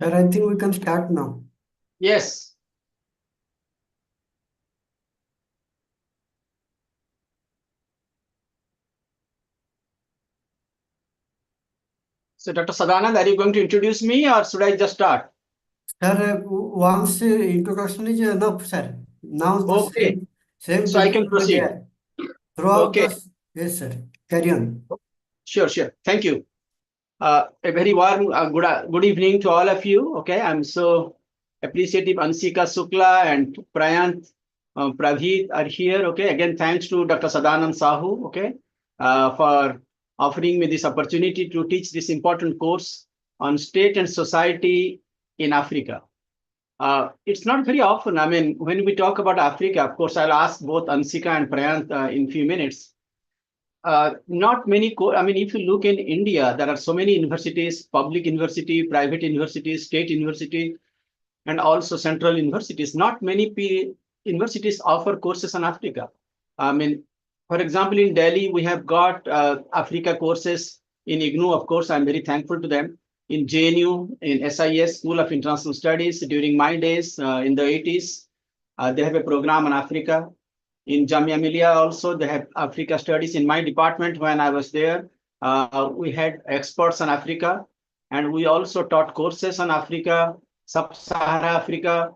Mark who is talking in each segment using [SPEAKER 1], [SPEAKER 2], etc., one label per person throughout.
[SPEAKER 1] Sir, I think we can start now.
[SPEAKER 2] Yes. So, Dr. Sadanand, are you going to introduce me or should I just start?
[SPEAKER 1] Sir, once introduction is enough, sir. Now the
[SPEAKER 2] Okay.
[SPEAKER 1] same
[SPEAKER 2] So I
[SPEAKER 1] topic
[SPEAKER 2] can
[SPEAKER 1] will be
[SPEAKER 2] proceed.
[SPEAKER 1] there. Throughout
[SPEAKER 2] Okay.
[SPEAKER 1] the yes, sir. Carry on.
[SPEAKER 2] Sure, sure. Thank you. A very warm good evening to all of you. Okay. I'm so appreciative. Ansika Sukla and Prayant Pravit are here. Okay. Again, thanks to Dr. Sadanand Sahu. Okay. For offering me this opportunity to teach this important course on state and society in Africa. It's not very often. I mean, when we talk about Africa, of course, I'll ask both Ansika and Prayant in few minutes. Not many. I mean, if you look in India, there are so many universities: public university, private universities, state university, and also central universities. Not many universities offer courses on Africa. I mean, for example, in Delhi, we have got Africa courses in IGNU. Of course, I'm very thankful to them. In JNU, in SIS, School of International Studies, during my days in the 80s, they have a program on Africa. In Jamia Millia also, they have Africa studies. In my department, when I was there, we had experts on Africa, and we also taught courses on Africa, Sub-Sahara Africa,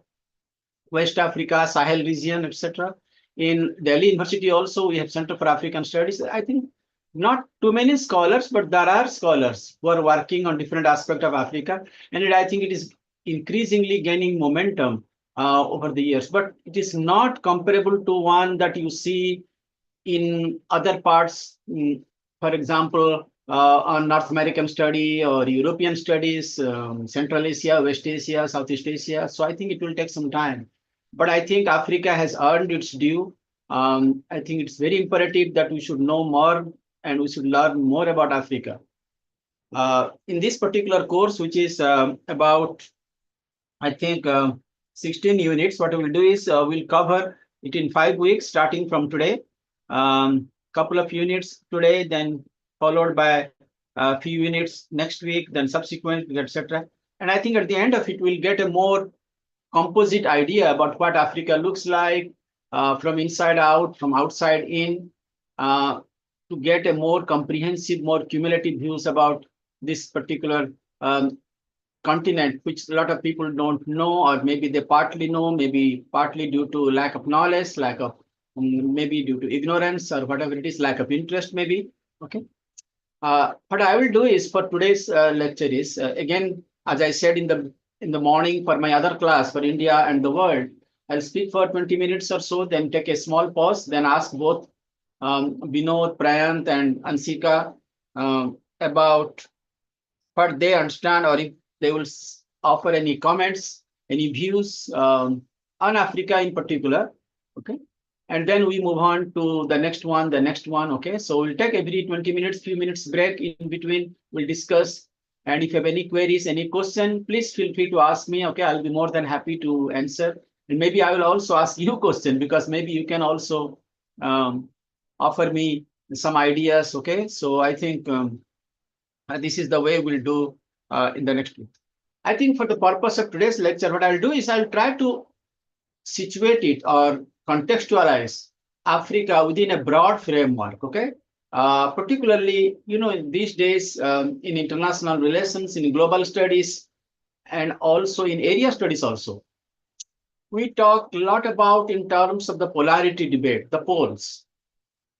[SPEAKER 2] West Africa, Sahel region, etc. In Delhi University also, we have Center for African Studies. I think not too many scholars, but there are scholars who are working on different aspects of Africa. And I think it is increasingly gaining momentum over the years. But it is not comparable to one that you see in other parts, for example, on North American study or European studies, Central Asia, West Asia, Southeast Asia. So I think it will take some time. But I think Africa has earned its due. I think it's very imperative that we should know more and we should learn more about Africa. In this particular course, which is about, I think, 16 units, what we'll do is we'll cover it in 5 weeks, starting from today. Couple of units today, then followed by a few units next week, then subsequent, etc. And I think at the end of it, we'll get a more composite idea about what Africa looks like from inside out, from outside in, uh, to get a more comprehensive, more cumulative views about this particular continent, which a lot of people don't know, or maybe they partly know, maybe partly due to lack of knowledge, lack of maybe due to ignorance or whatever it is, lack of interest, maybe. Okay. What I will do is for today's lecture is again, as I said in the morning for my other class for India and the world, I'll speak for 20 minutes or so, then take a small pause, then ask both Vinod, Prayant, and Ansika about what they understand, or if they will offer any comments, any views on Africa in particular. Okay. And then we move on to the next one, the next one. Okay. So we'll take every 20 minutes, few minutes break in between. We'll discuss. And if you have any queries, any question, please feel free to ask me. Okay. I'll be more than happy to answer. And maybe I will also ask you a question because maybe you can also offer me some ideas. Okay. So I think this is the way we'll do in the next week. I think for the purpose of today's lecture, what I'll do is I'll try to situate it or contextualize Africa within a broad framework, okay? Particularly, in these days, in international relations, in global studies, and also in area studies also, we talk a lot about in terms of the polarity debate, the poles,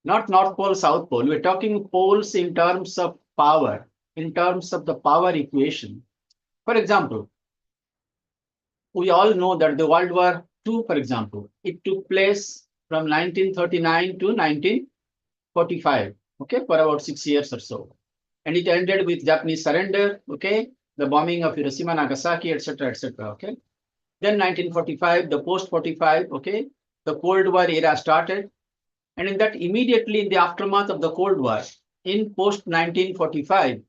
[SPEAKER 2] not North Pole, South Pole. We're talking poles in terms of power, in terms of the power equation. For example, we all know that the World War II, for example, it took place from 1939 to 1945, okay, for about 6 years or so. And it ended with Japanese surrender, okay, the bombing of Hiroshima, Nagasaki, etc., okay. Then 1945, the post-45, okay, the Cold War era started. And in that, immediately in the aftermath of the Cold War, in post-1945,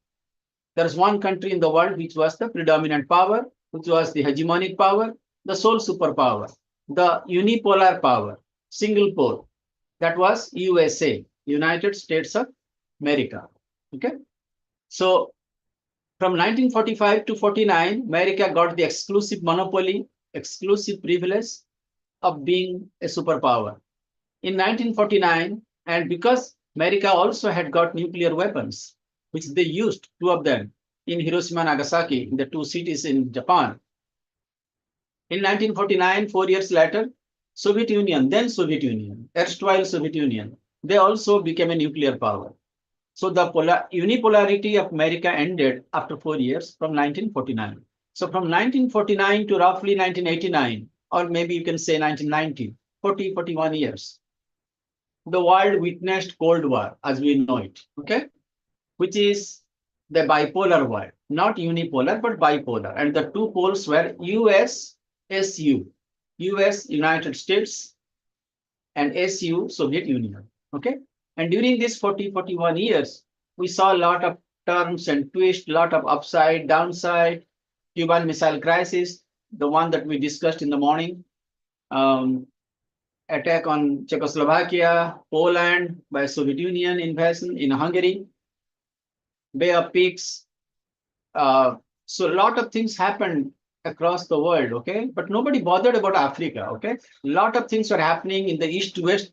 [SPEAKER 2] there's one country in the world which was the predominant power, which was the hegemonic power, the sole superpower, the unipolar power, single pole. That was USA, United States of America. Okay. So From 1945 to 49, America got the exclusive monopoly, exclusive privilege of being a superpower. In 1949, and because America also had got nuclear weapons, which they used, two of them, in Hiroshima and Nagasaki, in the two cities in Japan. In 1949, 4 years later, Soviet Union, then Soviet Union, erstwhile Soviet Union, they also became a nuclear power. So the unipolarity of America ended after 4 years from 1949. So from 1949 to roughly 1989, or maybe you can say 1990, 41 years, the world witnessed Cold War as we know it, okay? Which is the bipolar world, not unipolar, but bipolar. And the two poles were US, SU, US, United States, and SU, Soviet Union, okay? And during these 41 years, we saw a lot of turns and twists, a lot of upside, downside, Cuban Missile Crisis, the one that we discussed in the morning, attack on Czechoslovakia, Poland by Soviet Union invasion in Hungary, Bay of Pigs. So a lot of things happened across the world, okay? But nobody bothered about Africa, okay? A lot of things were happening in the East-West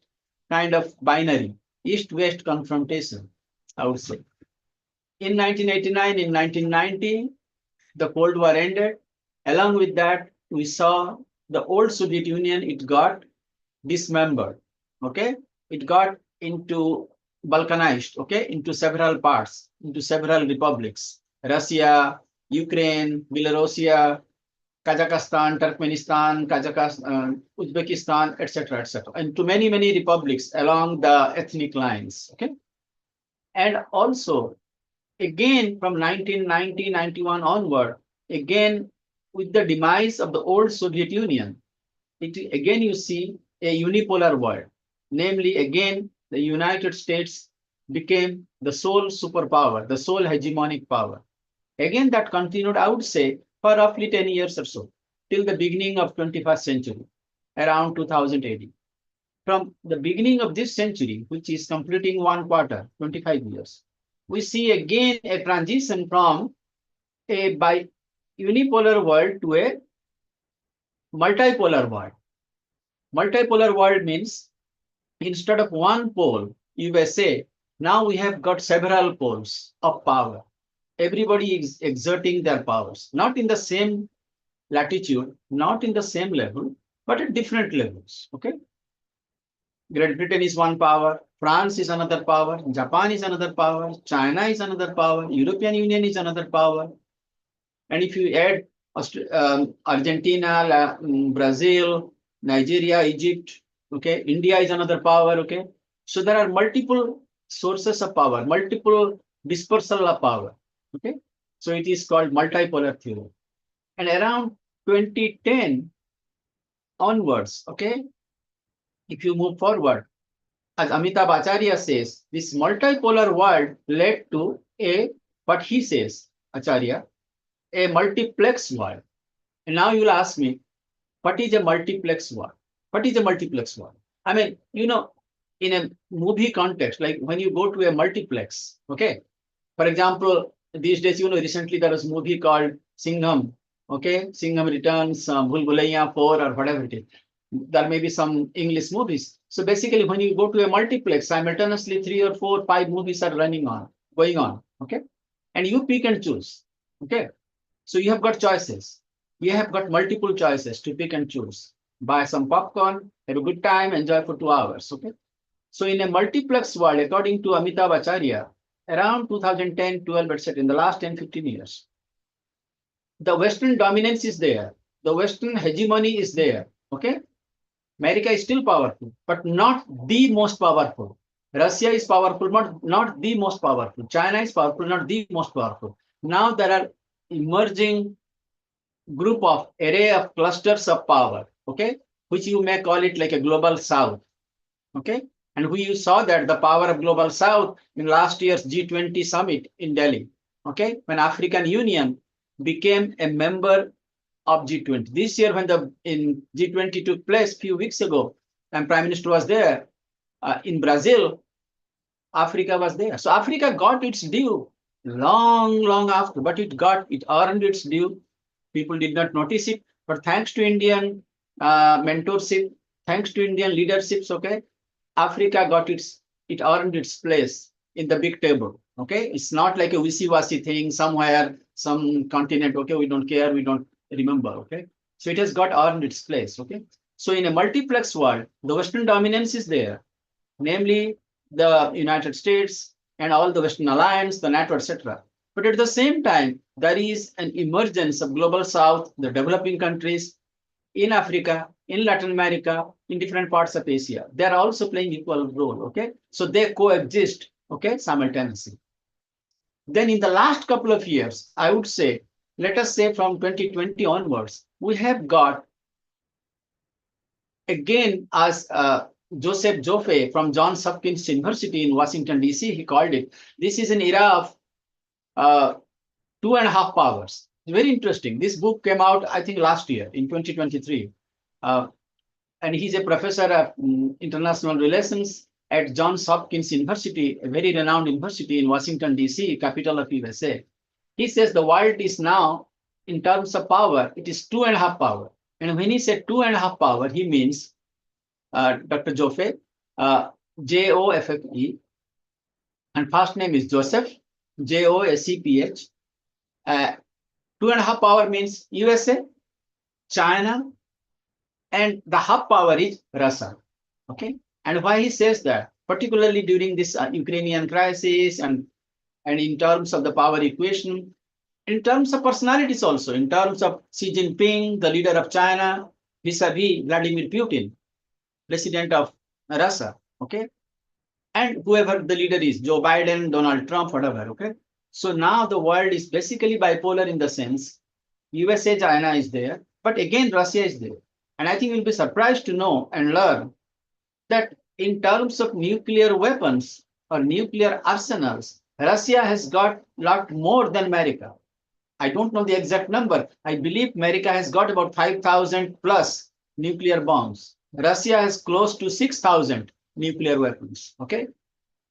[SPEAKER 2] kind of binary, East-West confrontation, I would say. In 1989, in 1990, the Cold War ended. Along with that, we saw the old Soviet Union, it got dismembered, okay? It got into balkanized, okay, into several parts, into several republics, Russia, Ukraine, Belarusia, Kazakhstan, Turkmenistan, Kazakhstan, Uzbekistan, etc., etc., and to many, many republics along the ethnic lines, okay? And also, again, from 1990, 91 onward, again, with the demise of the old Soviet Union, again you see a unipolar world, namely, again, the United States became the sole superpower, the sole hegemonic power. Again, that continued, I would say, for roughly 10 years or so, till the beginning of 21st century, around 2000 AD. From the beginning of this century, which is completing one quarter, 25 years, we see again a transition from a unipolar world to a multipolar world. Multipolar world means instead of one pole, USA, now we have got several poles of power. Everybody is exerting their powers, not in the same latitude, not in the same level, but at different levels, okay? Great Britain is one power, France is another power, Japan is another power, China is another power, European Union is another power. And if you add Argentina, Brazil, Nigeria, Egypt, okay, India is another power, okay? So there are multiple sources of power, multiple dispersal of power, okay? So it is called multipolar theory. And around 2010 onwards, okay, if you move forward, as Amitabh Acharya says, this multipolar world led to what he says, Acharya, a multiplex world. And now you'll ask me, what is a multiplex world? What is a multiplex world? I mean, you know, in a movie context, like when you go to a multiplex, okay? For example, these days, you know, recently there was a movie called Singham, okay? Singham Returns, Bhul Bhulaiya 4 or whatever it is. There may be some English movies. So basically, when you go to a multiplex, simultaneously 3 or 4, 5 movies are going on, okay? And you pick and choose, okay? So you have got choices. You have got multiple choices to pick and choose. Buy some popcorn, have a good time, enjoy for 2 hours, okay? So in a multiplex world, according to Amitabh Acharya, around 2010, 12, etc., in the last 10, 15 years, the Western dominance is there. The Western hegemony is there, okay? America is still powerful, but not the most powerful. Russia is powerful, but not the most powerful. China is powerful, not the most powerful. Now there are emerging group of array of clusters of power, okay, which you may call it like a global south, okay? And we saw that the power of global south in last year's G20 summit in Delhi, okay, when African Union became a member of G20. This year, when the G20 took place a few weeks ago, and Prime Minister was there in Brazil, Africa was there. So Africa got its due long after, but it earned its due. People did not notice it, but thanks to Indian mentorship, thanks to Indian leaderships, okay, Africa it earned its place in the big table. Okay, it's not like a wishy-washy thing somewhere, some continent. Okay, we don't care, we don't remember. Okay, so it has got earned its place. Okay, so in a multiplex world, the Western dominance is there, namely the United States and all the Western alliance, the NATO, etc. But at the same time, there is an emergence of global South, the developing countries in Africa, in Latin America, in different parts of Asia. They are also playing equal role. Okay, so they coexist. Okay, simultaneously. Then in the last couple of years, I would say, let us say from 2020 onwards, we have got again, as Joseph Joffe from Johns Hopkins University in Washington, D.C., he called it, this is an era of 2.5 powers. Very interesting. This book came out, I think, last year in 2023. And he's a professor of international relations at Johns Hopkins University, a very renowned university in Washington, D.C., capital of USA. He says the world is now, in terms of power, it is 2.5 power. And when he said 2.5 power, he means, Dr. Joffe, Joffe, and first name is Joseph, Josph. 2.5 power means USA, China, and the half power is Russia. Okay, and why he says that, particularly during this Ukrainian crisis, and in terms of the power equation, in terms of personalities also, in terms of Xi Jinping, the leader of China, vis-a-vis Vladimir Putin, president of Russia, okay, and whoever the leader is, Joe Biden, Donald Trump, whatever, okay. So now the world is basically bipolar in the sense, USA, China is there, but again Russia is there. And I think you'll be surprised to know and learn that in terms of nuclear weapons or nuclear arsenals, Russia has got a lot more than America. I don't know the exact number. I believe America has got about 5,000 plus nuclear bombs. Russia has close to 6,000 nuclear weapons. Okay.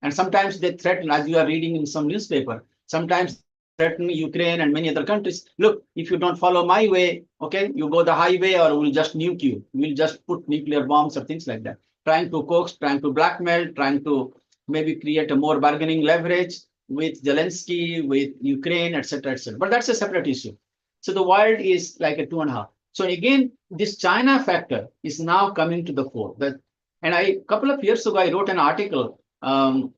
[SPEAKER 2] And sometimes they threaten, as you are reading in some newspaper, sometimes threaten Ukraine and many other countries. Look, if you don't follow my way, okay, you go the highway or we'll just nuke you. We'll just put nuclear bombs or things like that. Trying to coax, trying to blackmail, trying to maybe create a more bargaining leverage with Zelensky, with Ukraine, etc., etc. But that's a separate issue. So the world is like a 2.5. So again, this China factor is now coming to the fore. And a couple of years ago, I wrote an article in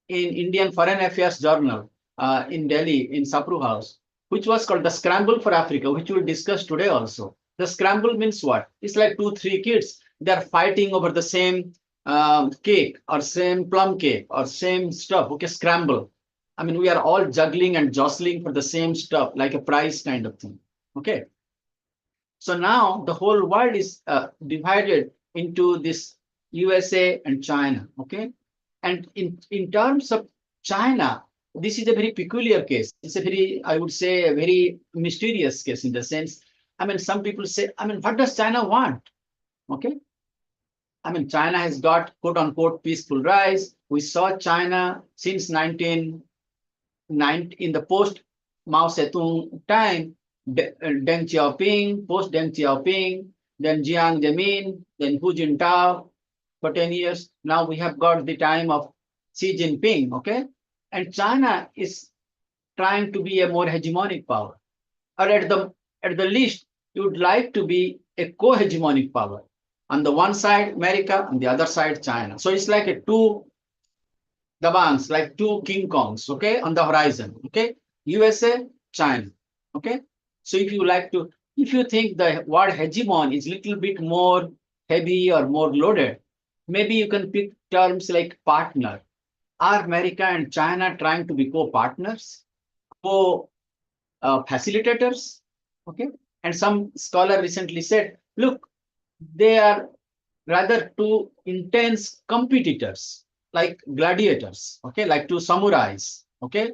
[SPEAKER 2] Indian Foreign Affairs Journal in Delhi, in Sapru House, which was called The Scramble for Africa, which we'll discuss today also. The scramble means what? It's like 2-3 kids. They're fighting over the same cake or same plum cake or same stuff. Okay, scramble. I mean, we are all juggling and jostling for the same stuff, like a prize kind of thing. Okay. So now the whole world is divided into this USA and China. Okay. And in terms of China, this is a very peculiar case. It's a very, I would say, a very mysterious case in the sense, I mean, some people say, I mean, what does China want? Okay. I mean, China has got quote unquote peaceful rise. We saw China since 1990 in the post Mao Zedong time, Deng Xiaoping, post Deng Xiaoping, then Jiang Zemin, then Hu Jintao for 10 years. Now we have got the time of Xi Jinping, okay? And China is trying to be a more hegemonic power. Or at the least, you would like to be a co-hegemonic power. On the one side, America, on the other side, China. So it's like a two Dabangs, like two King Kongs, okay, on the horizon, okay? USA, China, okay? So if you think the word hegemon is a little bit more heavy or more loaded, maybe you can pick terms like partner. Are America and China trying to be co-partners, co-facilitators, okay? And some scholar recently said, look, they are rather two intense competitors, like gladiators, okay, like two samurais, okay,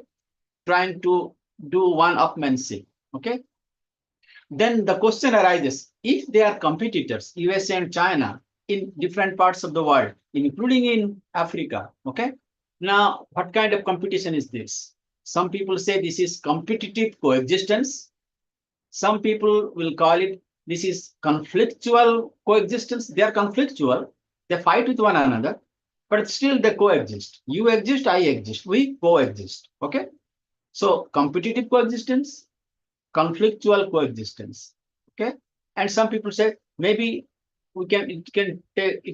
[SPEAKER 2] trying to do one-upmanship, okay. Then the question arises, if they are competitors, USA and China, in different parts of the world, including in Africa, okay, now what kind of competition is this? Some people say this is competitive coexistence. Some people will call it this is conflictual coexistence. They are conflictual. They fight with one another, but still they coexist. You exist, I exist. We coexist. Okay. So competitive coexistence, conflictual coexistence. Okay. And some people say maybe it can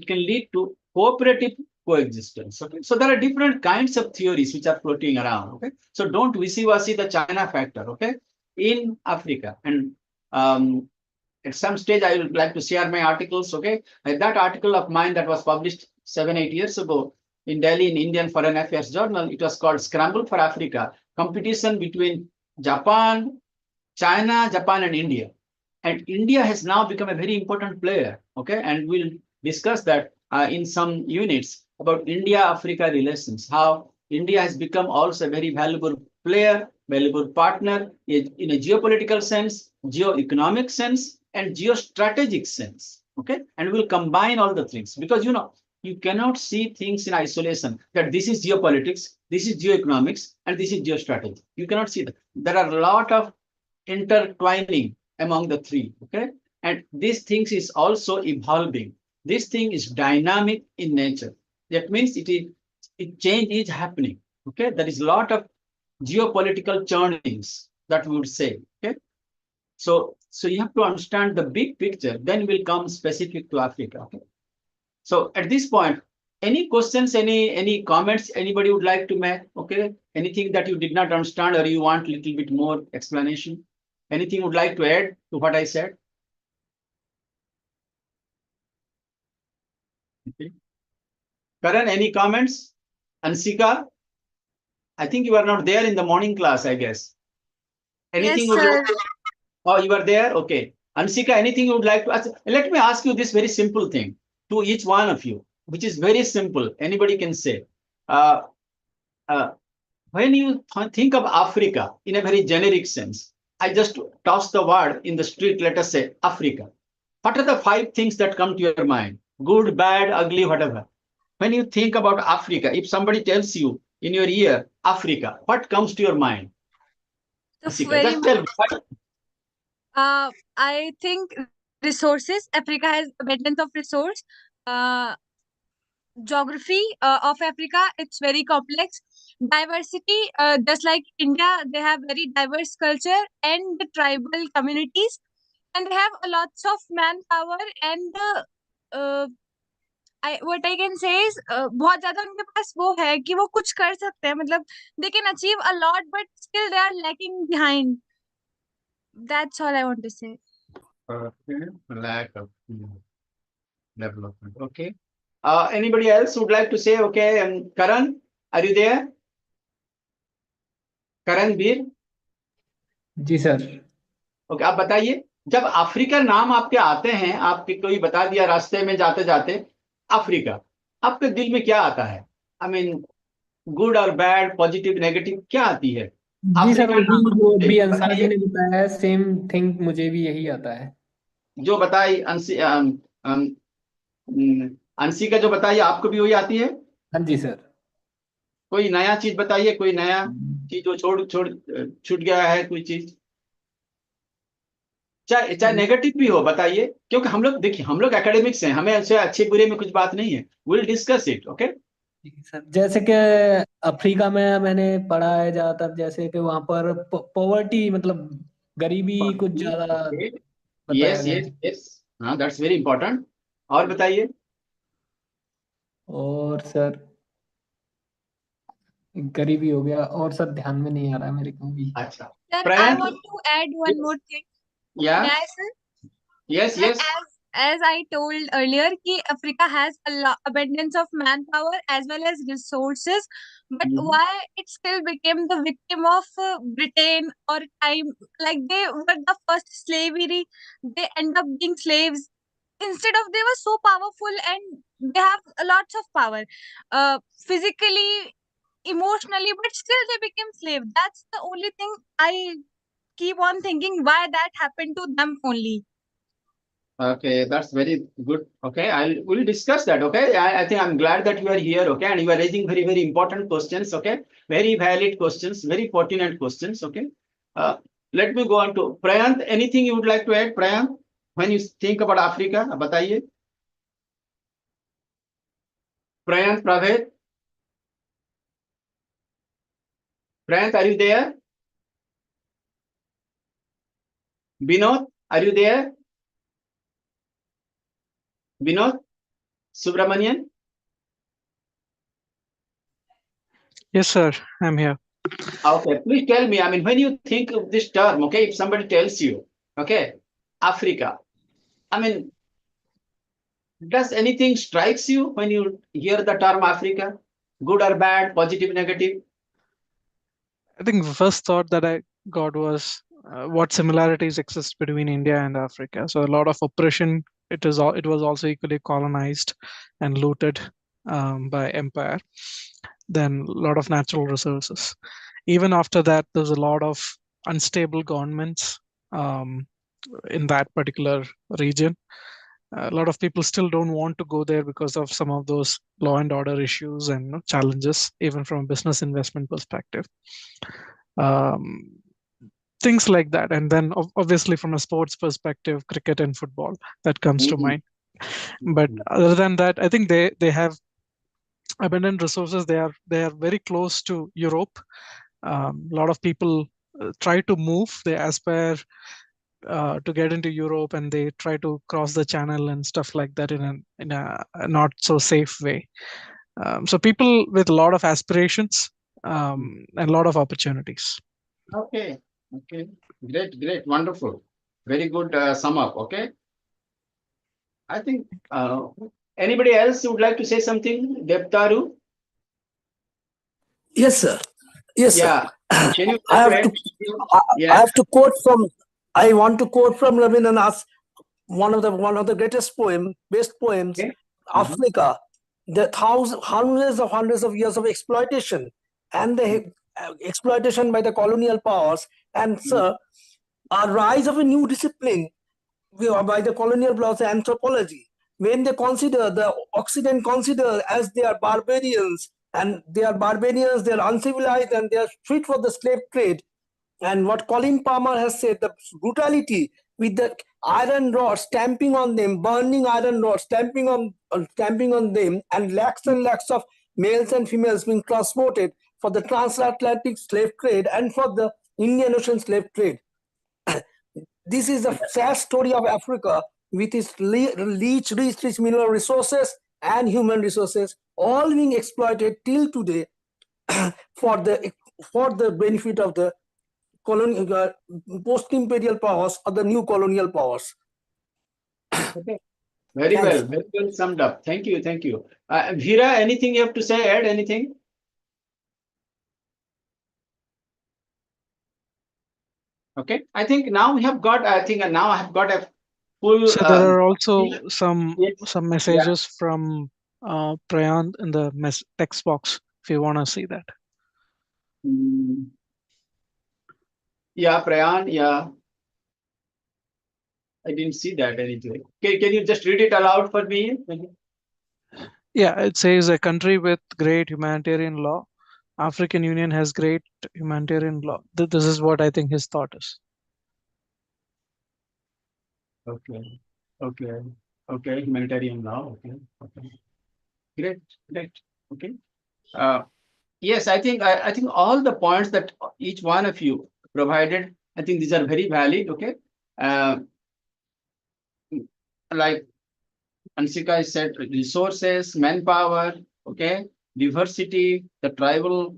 [SPEAKER 2] lead to cooperative coexistence. Okay. So there are different kinds of theories which are floating around. Okay. So don't wishy-washy the China factor. Okay. In Africa. And at some stage, I would like to share my articles. Okay. That article of mine that was published 7-8 years ago in Delhi in Indian Foreign Affairs Journal, it was called Scramble for Africa, competition between Japan, China, Japan, and India. And India has now become a very important player. Okay. And we'll discuss that in some units about India-Africa relations, how India has become also a very valuable player, valuable partner in a geopolitical sense, geo-economic sense, and geostrategic sense. Okay. And we'll combine all the things because, you cannot see things in isolation that this is geopolitics, this is geoeconomics, and this is geostrategy. You cannot see that. There are a lot of intertwining among the three. Okay. And these things is also evolving. This thing is dynamic in nature. That means change is happening. Okay. There is a lot of geopolitical churnings that we would say. Okay. So you have to understand the big picture, then we'll come specific to Africa. Okay. So at this point, any questions, any comments anybody would like to make? Okay. Anything that you did not understand or you want a little bit more explanation? Anything would like to add to what I said? Okay. Karan, any comments? Ansika, I think you are not there in the morning class, I guess. Anything?
[SPEAKER 3] Yes, sir.
[SPEAKER 2] Oh, you are there? Okay. Ansika, anything you would like to ask? Let me ask you this very simple thing to each one of you, which is very simple. Anybody can say. Uh, uh, when you think of Africa in a very generic sense, I just toss the word in the street, let us say Africa. What are the 5 things that come to your mind? Good, bad, ugly, whatever. When you think about Africa, if somebody tells you in your ear, Africa, what comes to your mind?
[SPEAKER 3] So
[SPEAKER 2] Ansika,
[SPEAKER 3] very
[SPEAKER 2] just tell me.
[SPEAKER 3] I think resources. Africa has abundance of resource. Uh, Geography of Africa, it's very complex. Diversity, just like India, they have very diverse culture and the tribal communities, and they have a lots of manpower and what I can say is बहुत ज्यादा उनके पास वो है कि वो कुछ कर सकते हैं मतलब they can achieve a lot but still they are lacking behind. That's all I want to say.
[SPEAKER 2] Lack of development. Okay. Anybody else would like to say? Okay. And Karan, are you there? Karan Veer?
[SPEAKER 4] जी sir.
[SPEAKER 2] Okay, आप बताइए, जब Africa नाम आपके आते हैं, आपके कोई बता दिया रास्ते में जाते जाते अफ्रीका, आपके दिल में क्या आता है? आई मीन गुड और बैड, पॉजिटिव, नेगेटिव, क्या आती है?
[SPEAKER 4] जी सर,
[SPEAKER 2] अफ्रीका
[SPEAKER 4] वही जो अभी
[SPEAKER 2] नाम
[SPEAKER 4] अंसार जी
[SPEAKER 2] बताइए,
[SPEAKER 4] ने बताया है, सेम थिंग मुझे भी यही आता है.
[SPEAKER 2] जो बताई अंशिका जो बताइए, आपको भी वही आती है?
[SPEAKER 4] हाँ जी सर.
[SPEAKER 2] कोई नया चीज बताइए, कोई नया चीज जो छूट गया है, कोई चीज, चाहे नेगेटिव भी हो, बताइए, क्योंकि हम लोग देखिए, हम लोग एकेडमिक्स हैं, हमें ऐसे अच्छे बुरे में कुछ बात नहीं है. Will discuss it. Okay
[SPEAKER 4] sir, जैसे कि अफ्रीका में मैंने पढ़ा है ज्यादातर, जैसे कि वहां पर पॉवर्टी मतलब गरीबी कुछ ज्यादा बताया
[SPEAKER 2] यस
[SPEAKER 4] गया
[SPEAKER 2] यस
[SPEAKER 4] है.
[SPEAKER 2] यस, हाँ, दैट्स वेरी इंपॉर्टेंट. और बताइए.
[SPEAKER 4] और सर गरीबी हो गया, और सर ध्यान में नहीं आ रहा है मेरे को भी.
[SPEAKER 2] अच्छा,
[SPEAKER 3] Sir, I
[SPEAKER 2] प्रयान.
[SPEAKER 3] want to add one more thing.
[SPEAKER 2] या
[SPEAKER 3] May I, sir?
[SPEAKER 2] Yes
[SPEAKER 3] Like
[SPEAKER 2] yes.
[SPEAKER 3] as I told earlier, कि Africa has abundance of manpower as well as resources, but why it still became the victim of Britain or time? Like they were the first slavery, they end up being slaves. Instead of they were so powerful and they have lots of power, physically, emotionally, but still they became slave. That's the only thing I keep on thinking why that happened to them only.
[SPEAKER 2] Okay, that's very good. Okay, we'll discuss that. Okay, I think I'm glad that you are here. Okay, and you are raising very, very important questions. Okay, very valid questions, very pertinent questions. Okay, uh, let me go on to Prayant. Anything you would like to add, Prayant, when you think about Africa? बताइए. Prayant, Praved. Prayant, are you there? Binod, are you there? Binod Subramanian.
[SPEAKER 5] Yes, sir. I'm here.
[SPEAKER 2] Okay, please tell me. I mean, when you think of this term, okay, if somebody tells you, okay, Africa, I mean, does anything strikes you when you hear the term Africa? Good or bad, positive, negative?
[SPEAKER 5] I think the first thought that I got was what similarities exist between India and Africa. So a lot of oppression. It was also equally colonized and looted by empire. Then a lot of natural resources. Even after that, there's a lot of unstable governments in that particular region. A lot of people still don't want to go there because of some of those law and order issues and challenges, even from a business investment perspective. Um, things like that. And then obviously from a sports perspective, cricket and football, that comes to mind. But other than that, I think they have abundant resources. They are very close to Europe. A lot of people try to move. They aspire to get into Europe, and they try to cross the channel and stuff like that in a not so safe way. So people with a lot of aspirations and a lot of opportunities.
[SPEAKER 2] Okay, okay, great, wonderful, very good sum up. Okay, I think anybody else would like to say something, Devtaru?
[SPEAKER 6] Yes, sir. Yes,
[SPEAKER 2] Yeah,
[SPEAKER 6] sir.
[SPEAKER 2] can you
[SPEAKER 6] I have to. I
[SPEAKER 2] yeah,
[SPEAKER 6] have to quote from. I want to quote from Rabindranath, one of the greatest best poems,
[SPEAKER 2] okay.
[SPEAKER 6] Africa. The hundreds of years of exploitation and the exploitation by the colonial powers, and sir, a rise of a new discipline by the colonial powers, anthropology. When they consider the Occident consider as they are barbarians, and they are barbarians, they are uncivilized, and they are fit for the slave trade. And what Colin Palmer has said, the brutality with the iron rod stamping on them, burning iron rod stamping on them, and lakhs of males and females being transported for the transatlantic slave trade and for the Indian Ocean slave trade. This is the sad story of Africa with its rich mineral resources and human resources, all being exploited till today for the benefit of the colonial post-imperial powers or the new colonial powers.
[SPEAKER 2] Okay. Very well summed up. Thank you. Veera, anything you have to say? Add anything? Okay, I think now we have got. I think now I have got a full.
[SPEAKER 5] So there are also some
[SPEAKER 2] yes,
[SPEAKER 5] messages from Prayant in the text box if you want to see that.
[SPEAKER 2] Yeah, Prayan. Yeah, I didn't see that anything. Can you just read it aloud for me?
[SPEAKER 5] Yeah, it says a country with great humanitarian law. African Union has great humanitarian law. This is what I think his thought is.
[SPEAKER 2] Okay. Humanitarian law. Okay. Great. Okay. Yes, I think all the points that each one of you provided, I think these are very valid. Okay. Like Ansika said, resources, manpower, okay, diversity, the tribal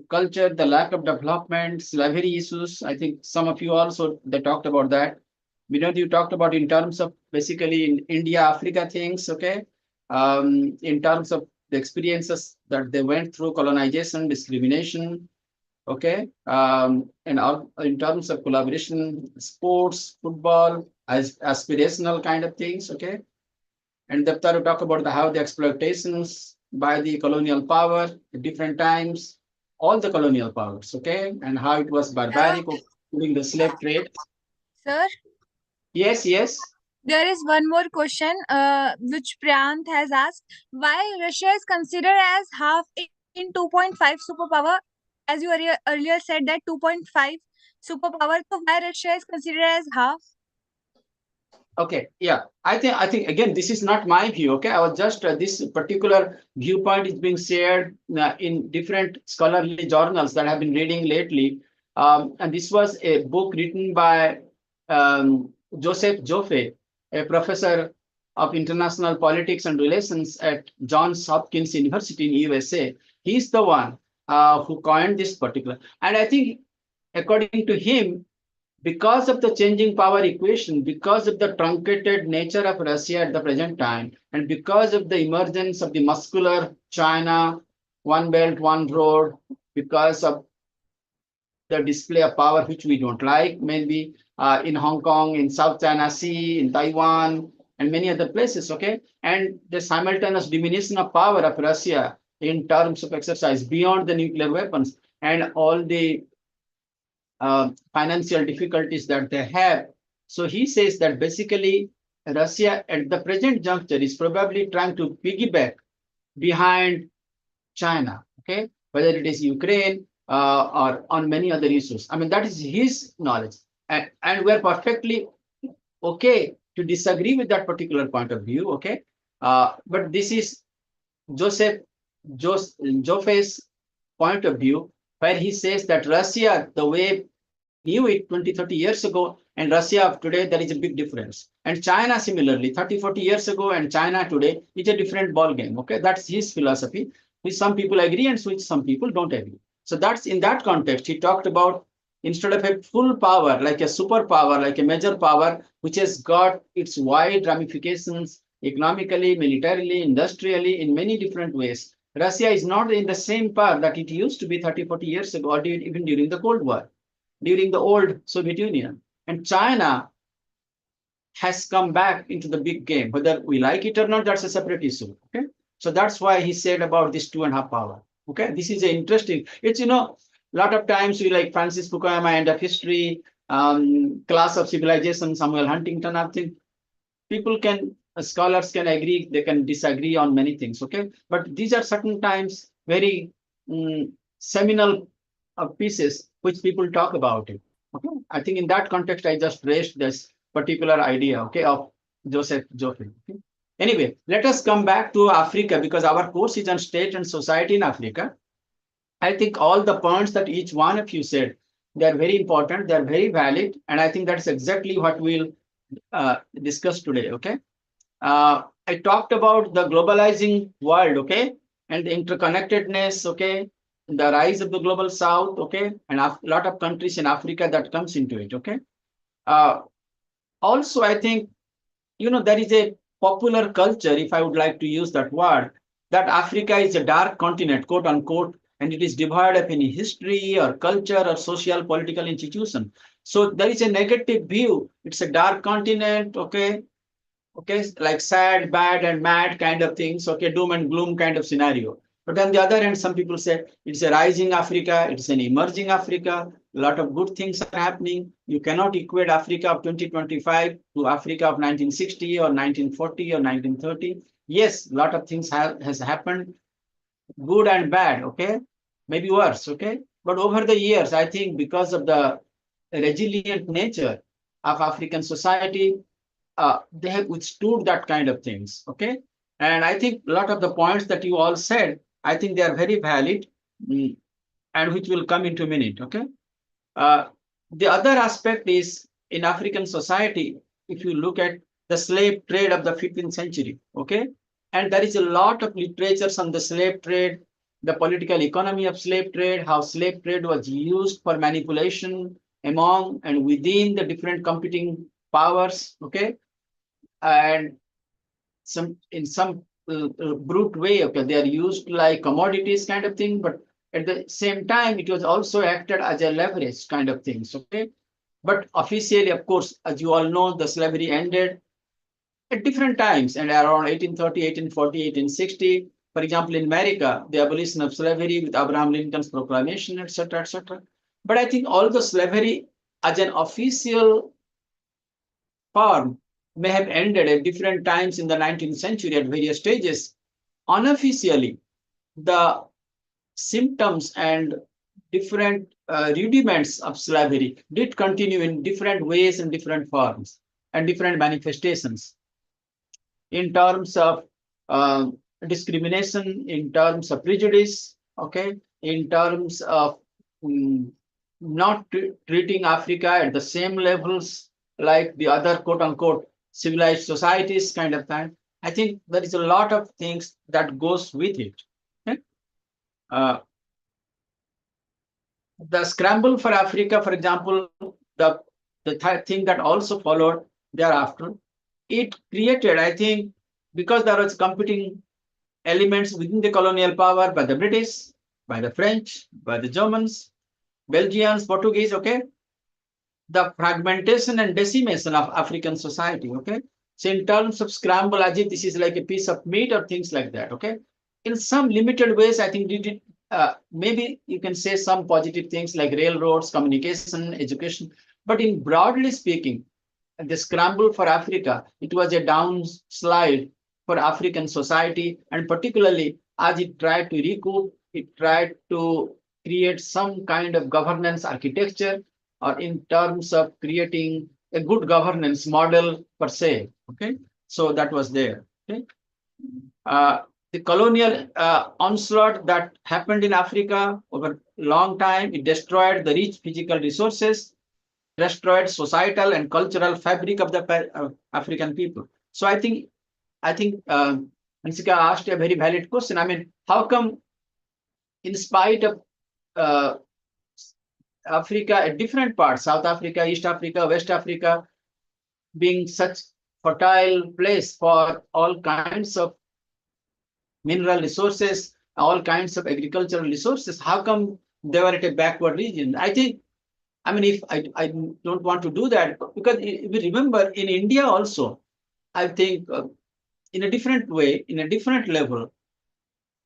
[SPEAKER 2] culture, the lack of development, slavery issues. I think some of you also they talked about that. Vinod, you talked about in terms of basically in India, Africa things, okay? In terms of the experiences that they went through, colonization, discrimination, okay? And in terms of collaboration, sports, football, as aspirational kind of things, okay? And Devtaru talk about how the exploitations by the colonial power at different times, all the colonial powers, okay? And how it was barbaric, including the slave trade.
[SPEAKER 3] Sir?
[SPEAKER 2] Yes.
[SPEAKER 3] There is one more question which Priyanth has asked. Why Russia is considered as half in 2.5 superpower? As you earlier said that 2.5 superpower, so why Russia is considered as half?
[SPEAKER 2] Okay, yeah, I think again, this is not my view. Okay, I was just this particular viewpoint is being shared in different scholarly journals that I've been reading lately, and this was a book written by Joseph Joffe, a professor of international politics and relations at Johns Hopkins University in USA. He's the one who coined this particular, and I think according to him, because of the changing power equation, because of the truncated nature of Russia at the present time, and because of the emergence of the muscular China, one belt, one road, because of the display of power which we don't like, maybe in Hong Kong, in South China Sea, in Taiwan, and many other places, okay? And the simultaneous diminution of power of Russia in terms of exercise beyond the nuclear weapons and all the financial difficulties that they have. So he says that basically Russia at the present juncture is probably trying to piggyback behind China, okay, whether it is Ukraine or on many other issues. I mean, that is his knowledge. And we're perfectly okay to disagree with that particular point of view, okay? But this is Joffe's point of view, where he says that Russia, the way we knew it 20, 30 years ago, and Russia of today, there is a big difference. And China, similarly, 30, 40 years ago, and China today is a different ballgame. Okay, that's his philosophy, which some people agree and which some people don't agree. So that's in that context, he talked about instead of a full power, like a superpower, like a major power, which has got its wide ramifications economically, militarily, industrially, in many different ways. Russia is not in the same power that it used to be 30, 40 years ago, or even during the Cold War, during the old Soviet Union. And China has come back into the big game. Whether we like it or not, that's a separate issue. Okay. So that's why he said about this 2.5 power. Okay. This is interesting. It's, a lot of times we like Francis Fukuyama, End of History, Class of Civilization, Samuel Huntington, I think people can, scholars can agree, they can disagree on many things. Okay. But these are certain times very seminal pieces which people talk about it. Okay, I think in that context, I just raised this particular idea, okay, of Joseph Joffe. Okay? Anyway, let us come back to Africa because our course is on state and society in Africa. I think all the points that each one of you said, they're very important, they're very valid, and I think that's exactly what we'll discuss today, okay? I talked about the globalizing world, okay, and the interconnectedness, okay, the rise of the global south, okay, and a lot of countries in Africa that comes into it, okay. Also, I think, there is a popular culture, if I would like to use that word, that Africa is a dark continent, quote unquote, and it is devoid of any history or culture or social political institution. So there is a negative view. It's a dark continent, okay, like sad, bad, and mad kind of things, okay, doom and gloom kind of scenario. But on the other hand, some people say it's a rising Africa, it's an emerging Africa, a lot of good things are happening. You cannot equate Africa of 2025 to Africa of 1960 or 1940 or 1930. Yes, a lot of things has happened, good and bad, okay, maybe worse, okay. But over the years, I think because of the resilient nature of African society, they have withstood that kind of things, okay? And I think a lot of the points that you all said, I think they are very valid, and which will come into a minute, okay? The other aspect is in African society, if you look at the slave trade of the 15th century, okay? And there is a lot of literatures on the slave trade, the political economy of slave trade, how slave trade was used for manipulation among and within the different competing powers, okay? And in some brute way, okay, they are used like commodities kind of thing, but at the same time, it was also acted as a leverage kind of things, okay? But officially, of course, as you all know, the slavery ended at different times, and around 1830, 1840, 1860. For example, in America, the abolition of slavery with Abraham Lincoln's proclamation, etc., etc. But I think all the slavery as an official form may have ended at different times in the 19th century at various stages. Unofficially, the symptoms and different rudiments of slavery did continue in different ways and different forms and different manifestations in terms of discrimination, in terms of prejudice, okay, in terms of not treating Africa at the same levels like the other quote unquote civilized societies kind of thing. I think there is a lot of things that goes with it. Okay? The scramble for Africa, for example, the thing that also followed thereafter, it created, I think, because there was competing elements within the colonial power by the British, by the French, by the Germans, Belgians, Portuguese, okay, the fragmentation and decimation of African society, okay. So in terms of scramble, as if this is like a piece of meat or things like that, okay. In some limited ways, I think maybe you can say some positive things like railroads, communication, education, but in broadly speaking, the scramble for Africa, it was a downslide for African society, and particularly as it tried to recoup, it tried to create some kind of governance architecture, or in terms of creating a good governance model per se. Okay, so that was there. Okay, the colonial onslaught that happened in Africa over a long time, it destroyed the rich physical resources, destroyed societal and cultural fabric of the African people. So I think Ansika asked a very valid question. I mean, how come in spite of Africa at different parts, South Africa, East Africa, West Africa, being such fertile place for all kinds of mineral resources, all kinds of agricultural resources, how come they were at a backward region? I think, I mean, if I don't want to do that, because if we remember in India also, I think in a different way, in a different level,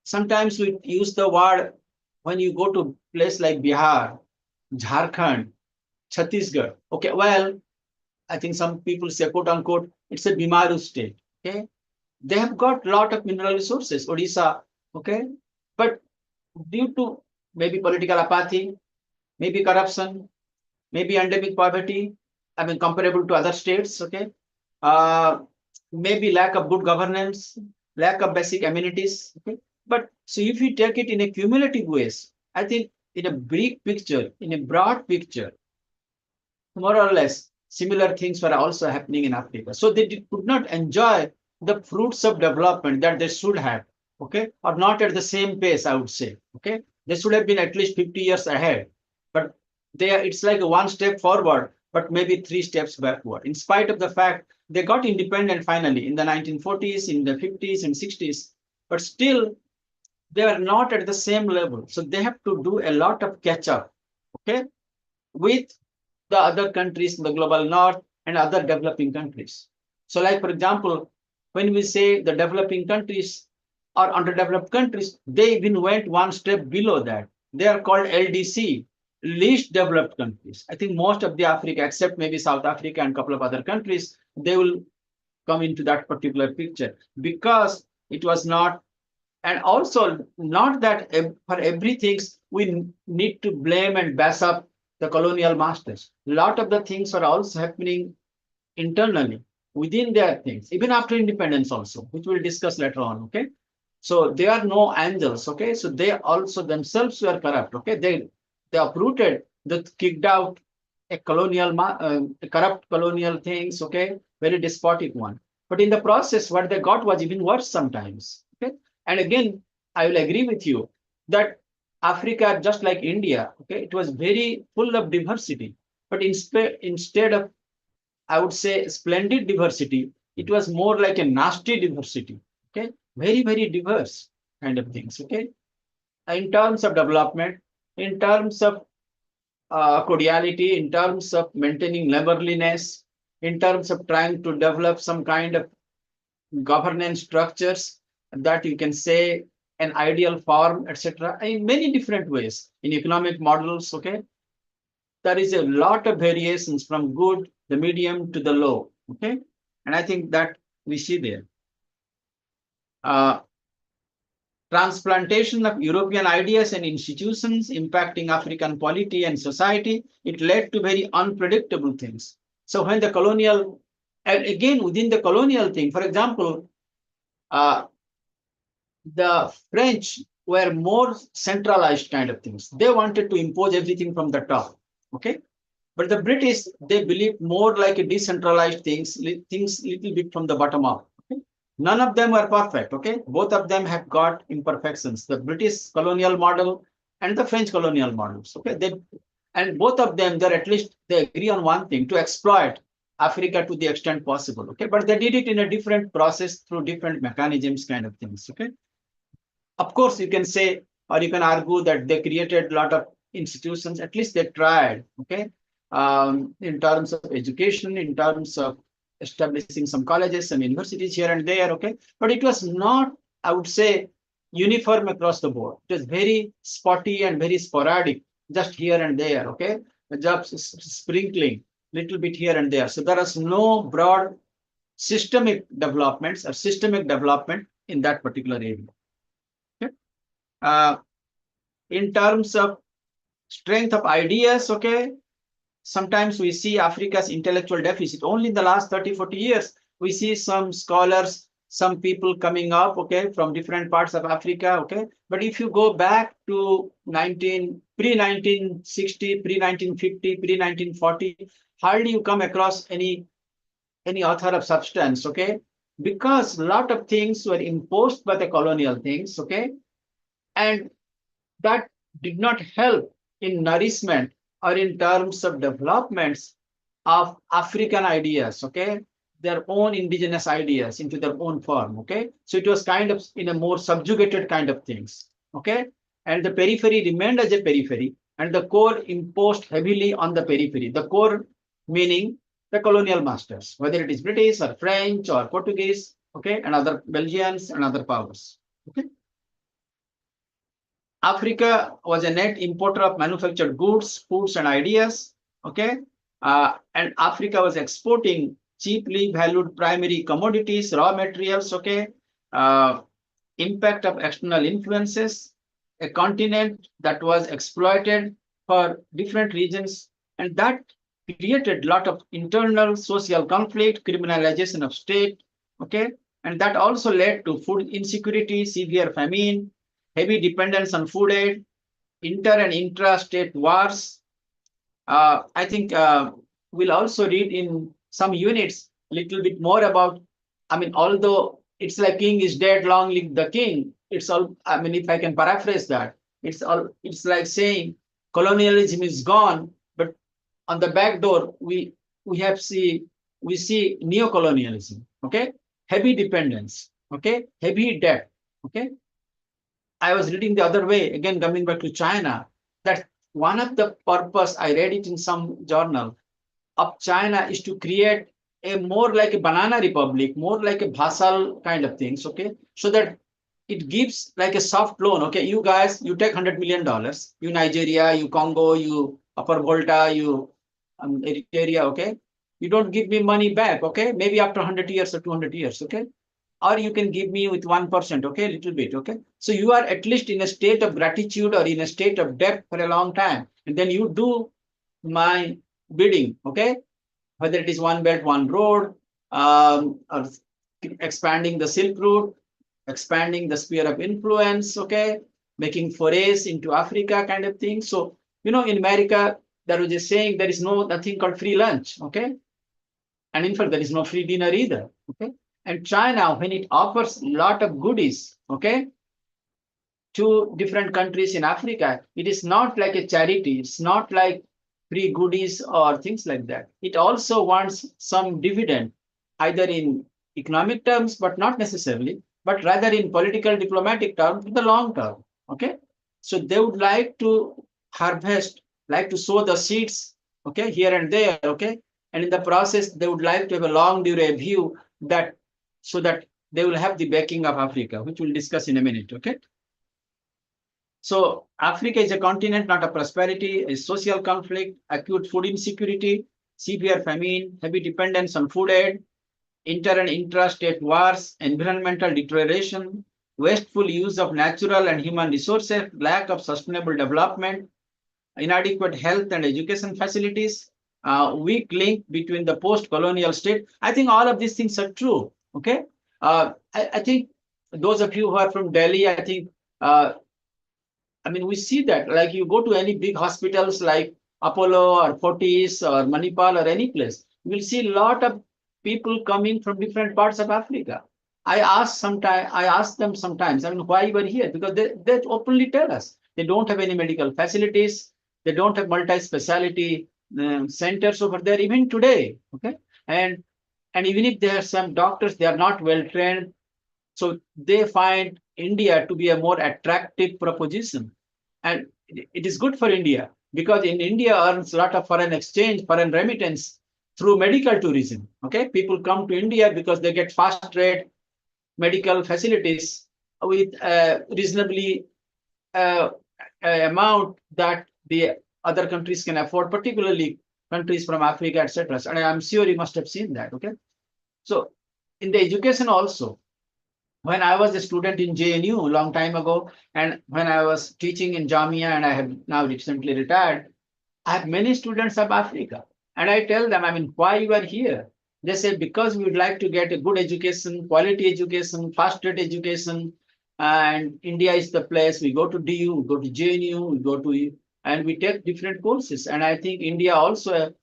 [SPEAKER 2] sometimes we use the word when you go to a place like Bihar, Jharkhand, Chhattisgarh. Okay, well, I think some people say, quote unquote, it's a Bimaru state. Okay, they have got a lot of mineral resources, Odisha. Okay, but due to maybe political apathy, maybe corruption, maybe endemic poverty, I mean, comparable to other states. Okay, maybe lack of good governance, lack of basic amenities. Okay, but so if you take it in a cumulative ways, I think in a big picture, in a broad picture, more or less similar things were also happening in Africa. So they could not enjoy the fruits of development that they should have, okay, or not at the same pace, I would say. Okay, they should have been at least 50 years ahead, but it's like a one step forward, but maybe 3 steps backward, in spite of the fact they got independent finally in the 1940s, in the 50s and 60s, but still they are not at the same level. So they have to do a lot of catch up, okay, with the other countries in the global north and other developing countries. So like, for example, when we say the developing countries or underdeveloped countries, they even went one step below that. They are called LDC, least developed countries. I think most of the Africa, except maybe South Africa and a couple of other countries, they will come into that particular picture because it was not, and also not that for everything we need to blame and bash up the colonial masters. A lot of the things are also happening internally within their things, even after independence also, which we'll discuss later on, okay? So they are no angels, okay? So they also themselves were corrupt, okay? They uprooted, they kicked out a colonial, a corrupt colonial things, okay? Very despotic one. But in the process, what they got was even worse sometimes, okay? And again, I will agree with you that Africa, just like India, okay, it was very full of diversity. But instead of, I would say, splendid diversity, it was more like a nasty diversity. Okay, very, very diverse kind of things. Okay, in terms of development, in terms of cordiality, in terms of maintaining neighborliness, in terms of trying to develop some kind of governance structures that you can say an ideal form, etc. In many different ways, in economic models, okay, there is a lot of variations from good, the medium to the low, okay, And I think that we see there. Transplantation of European ideas and institutions impacting African polity and society, it led to very unpredictable things. So when the colonial, and again within the colonial thing, for example, the French were more centralized kind of things. They wanted to impose everything from the top, okay? But the British, they believed more like a decentralized things little bit from the bottom up. Okay? None of them are perfect, okay? Both of them have got imperfections, the British colonial model and the French colonial models, okay? And both of them, they're at least, they agree on one thing, to exploit Africa to the extent possible, okay? But they did it in a different process through different mechanisms kind of things, okay? Of course, you can say, or you can argue that they created a lot of institutions, at least they tried, okay? In terms of education, in terms of establishing some colleges, some universities here and there, okay? But it was not, I would say, uniform across the board. It was very spotty and very sporadic, just here and there, okay? Just sprinkling, little bit here and there. So there was no broad systemic developments or systemic development in that particular area. In terms of strength of ideas, okay, sometimes we see Africa's intellectual deficit. Only in the last 30, 40 years, we see some scholars, some people coming up, okay, from different parts of Africa, okay. But if you go back to pre-1960, pre-1950, pre-1940, hardly you come across any author of substance, okay, because a lot of things were imposed by the colonial things, okay. And that did not help in nourishment or in terms of developments of African ideas, okay? Their own indigenous ideas into their own form, okay? So it was kind of in a more subjugated kind of things, okay? And the periphery remained as a periphery, and the core imposed heavily on the periphery. The core meaning the colonial masters, whether it is British or French or Portuguese, okay? And other Belgians and other powers, okay? Africa was a net importer of manufactured goods, foods, and ideas, okay? And Africa was exporting cheaply valued primary commodities, raw materials, okay? Impact of external influences, a continent that was exploited for different regions, and that created a lot of internal social conflict, criminalization of state, okay? And that also led to food insecurity, severe famine, heavy dependence on food aid, inter and intra-state wars. I think we'll also read in some units a little bit more about, I mean, although it's like king is dead, long live the king. It's all, I mean, if I can paraphrase that, it's like saying colonialism is gone, but on the back door, we see neocolonialism, okay? Heavy dependence, okay? Heavy debt, okay? I was reading the other way, again, coming back to China, that one of the purpose, I read it in some journal, of China is to create a more like a banana republic, more like a vassal kind of things, okay? So that it gives like a soft loan, okay? You guys, you take $100 million, you Nigeria, you Congo, you Upper Volta, you Eritrea, okay? You don't give me money back, okay? Maybe after 100 years or 200 years, okay? Or you can give me with 1%, okay, a little bit, okay? So you are at least in a state of gratitude or in a state of debt for a long time. And then you do my bidding, okay? Whether it is one belt, one road, or expanding the Silk Route, expanding the sphere of influence, okay? Making forays into Africa kind of thing. So, you know, in America, there was a saying, there is nothing called free lunch, okay? And in fact, there is no free dinner either, okay? And China, when it offers a lot of goodies, okay, to different countries in Africa, it is not like a charity. It's not like free goodies or things like that. It also wants some dividend, either in economic terms, but not necessarily, but rather in political diplomatic terms in the long term, okay? So they would like to harvest, like to sow the seeds, okay, here and there, okay? And in the process, they would like to have a long duration view that, so that they will have the backing of Africa, which we'll discuss in a minute, okay? So Africa is a continent, not a prosperity, a social conflict, acute food insecurity, severe famine, heavy dependence on food aid, inter and intra-state wars, environmental deterioration, wasteful use of natural and human resources, lack of sustainable development, inadequate health and education facilities, weak link between the post-colonial state. I think all of these things are true. Okay, I think those of you who are from Delhi, I think, I mean, we see that. Like you go to any big hospitals like Apollo or Fortis or Manipal or any place, you will see a lot of people coming from different parts of Africa. I ask them sometimes, I mean, why you are here? Because they openly tell us they don't have any medical facilities, they don't have multi-speciality centers over there even today. Okay, and even if there are some doctors, they are not well trained, so they find India to be a more attractive proposition, and it is good for India because in India earns a lot of foreign exchange, foreign remittance through medical tourism. Okay, people come to India because they get fast rate medical facilities with reasonably amount that the other countries can afford, particularly countries from Africa, etc. And I'm sure you must have seen that. Okay, so in the education also, when I was a student in JNU a long time ago, and when I was teaching in Jamia, and I have now recently retired, I have many students of Africa. And I tell them, I mean, why you are here? They say, because we would like to get a good education, quality education, fast rate education, and India is the place. We go to DU, we go to JNU, we go to, and we take different courses. And I think India also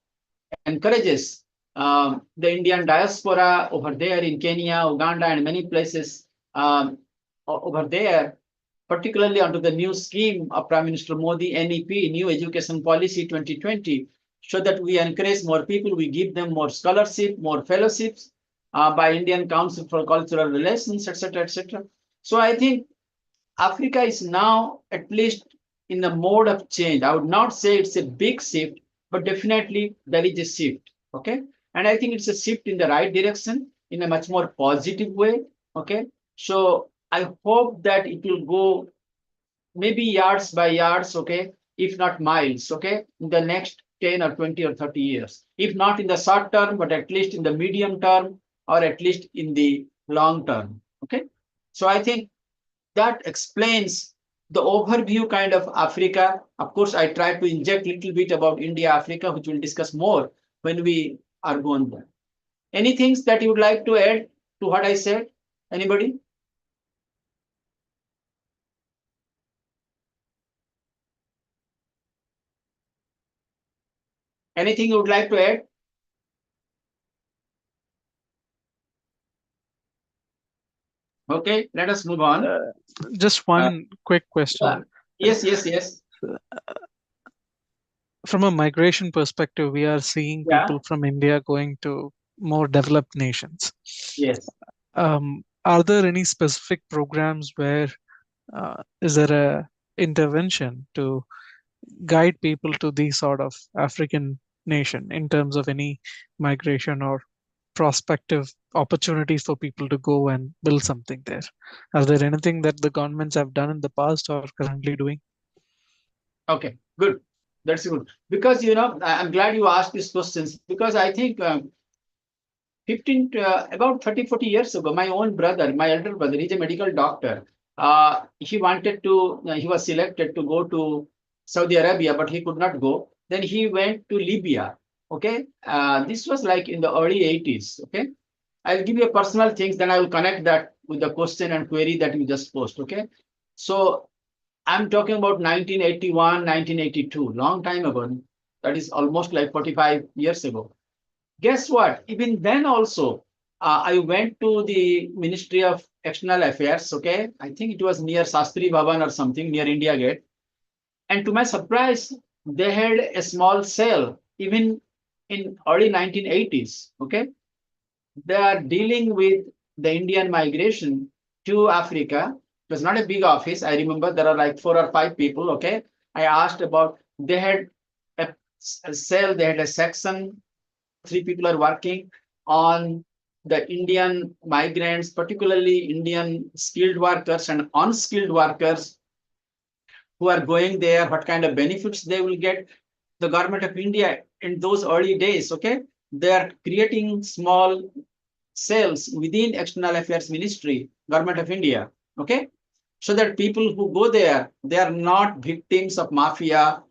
[SPEAKER 2] encourages the Indian diaspora over there in Kenya, Uganda, and many places over there, particularly under the new scheme of Prime Minister Modi, NEP, New Education Policy 2020, so that we encourage more people, we give them more scholarship, more fellowships by Indian Council for Cultural Relations, etc., etc. So I think Africa is now at least in the mode of change. I would not say it's a big shift, but definitely there is a shift. Okay, and I think it's a shift in the right direction, in a much more positive way. Okay, so I hope that it will go maybe yards by yards, okay, if not miles, okay, in the next 10 or 20 or 30 years. If not in the short term, but at least in the medium term, or at least in the long term. Okay, so I think that explains the overview kind of Africa. Of course, I try to inject a little bit about India, Africa, which we'll discuss more when we are going there. Any things that you would like to add to what I said? Anybody? Anything you would like to add? Okay, let us move on.
[SPEAKER 5] Just one quick question.
[SPEAKER 2] Yes.
[SPEAKER 5] From a migration perspective, we are seeing people from India going to more developed nations.
[SPEAKER 2] Yes.
[SPEAKER 5] Are there any specific programs where is there a intervention to guide people to these sort of African nation in terms of any migration or prospective opportunities for people to go and build something there? Are there anything that the governments have done in the past or currently doing?
[SPEAKER 2] Okay, good. That's good. Because, you know, I'm glad you asked these questions, because I think about 30, 40 years ago, my own brother, my elder brother, he's a medical doctor. He wanted to, he was selected to go to Saudi Arabia, but he could not go. Then he went to Libya. Okay. This was like in the early 80s. Okay. I'll give you a personal things, then I will connect that with the question and query that you just posed. Okay. So I'm talking about 1981, 1982, long time ago. That is almost like 45 years ago. Guess what? Even then also, I went to the Ministry of External Affairs, okay? I think it was near Sastri Bhavan or something, near India Gate. And to my surprise, they had a small cell, even in early 1980s, okay? They are dealing with the Indian migration to Africa. It was not a big office. I remember there are like 4 or 5 people, okay? I asked about, they had a cell, they had a section, 3 people are working on the Indian migrants, particularly Indian skilled workers and unskilled workers who are going there, what kind of benefits they will get. The government of India in those early days, okay, they are creating small cells within External Affairs Ministry, Government of India, okay? So that people who go there, they are not victims of mafia,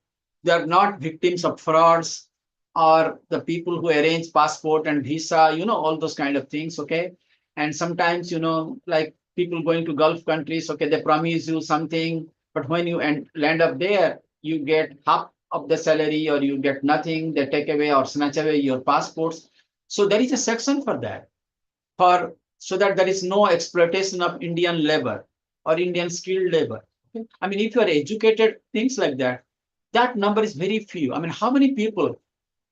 [SPEAKER 2] they are not victims of frauds, or the people who arrange passport and visa, you know, all those kind of things, okay? And sometimes, you know, like people going to Gulf countries, okay, they promise you something, but when you land up there, you get half of the salary or you get nothing, they take away or snatch away your passports. So there is a section for that, so that there is no exploitation of Indian labor or Indian skilled labor. Okay? I mean, if you are educated, things like that, that number is very few. I mean, how many people,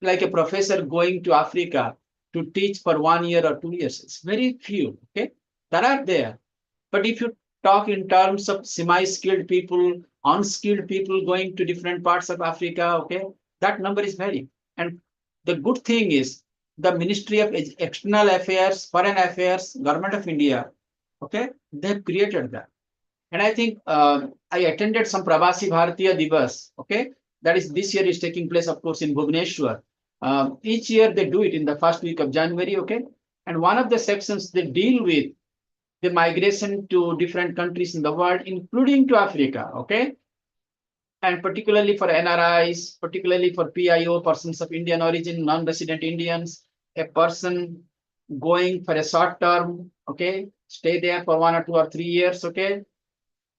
[SPEAKER 2] like a professor going to Africa to teach for 1 year or 2 years? It's very few, okay? That are there. But if you talk in terms of semi-skilled people, unskilled people going to different parts of Africa, okay, that number is very. And the good thing is the Ministry of External Affairs, Foreign Affairs, Government of India, okay, they've created that. And I think I attended some Pravasi Bharatiya Divas, okay, that is this year is taking place, of course, in Bhubaneswar. Each year they do it in the first week of January, okay, and one of the sections they deal with the migration to different countries in the world, including to Africa, okay? And particularly for NRIs, particularly for PIO, persons of Indian origin, non-resident Indians, a person going for a short term, okay? Stay there for 1 or 2 or 3 years, okay?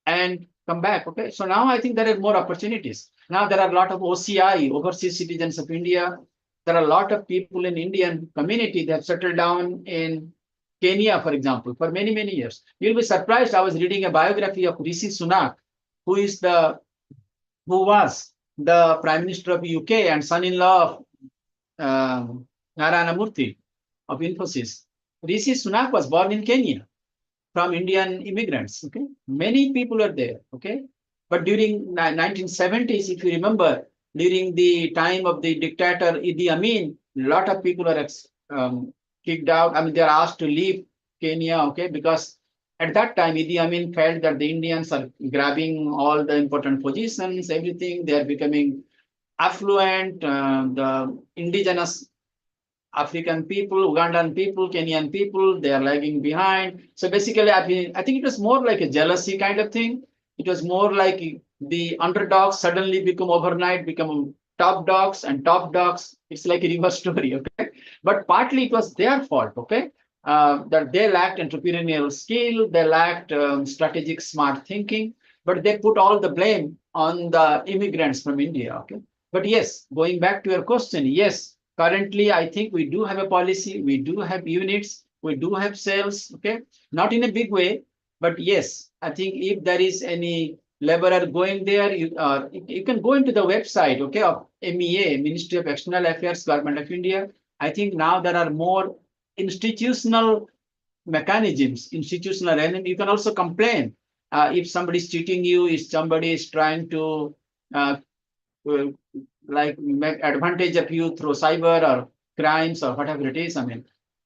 [SPEAKER 2] And come back, okay? So now I think there are more opportunities. Now there are a lot of OCI, overseas citizens of India. There are a lot of people in Indian community that have settled down in Kenya, for example, for many, many years. You'll be surprised. I was reading a biography of Rishi Sunak, who was the Prime Minister of UK and son-in-law of Narayana Murthy of Infosys. Rishi Sunak was born in Kenya from Indian immigrants. Okay, many people are there. Okay, but during 1970s, if you remember, during the time of the dictator Idi Amin, a lot of people are kicked out. I mean, they are asked to leave Kenya. Okay, because at that time, Idi Amin felt that the Indians are grabbing all the important positions, everything. They are becoming affluent. The indigenous African people, Ugandan people, Kenyan people, they are lagging behind. So basically, I think it was more like a jealousy kind of thing. It was more like the underdogs suddenly become top dogs, and top dogs, it's like a reverse story, okay? But partly it was their fault, okay? That they lacked entrepreneurial skill, they lacked strategic smart thinking, but they put all the blame on the immigrants from India, okay? But yes, going back to your question, yes, currently, I think we do have a policy, we do have units, we do have cells, okay? Not in a big way, but yes, I think if there is any laborer going there, you can go into the website, okay, of MEA, Ministry of External Affairs, Government of India. I think now there are more institutional mechanisms, institutional, and you can also complain if somebody is cheating you, if somebody is trying to like make advantage of you through cyber or crimes or whatever it is. I mean,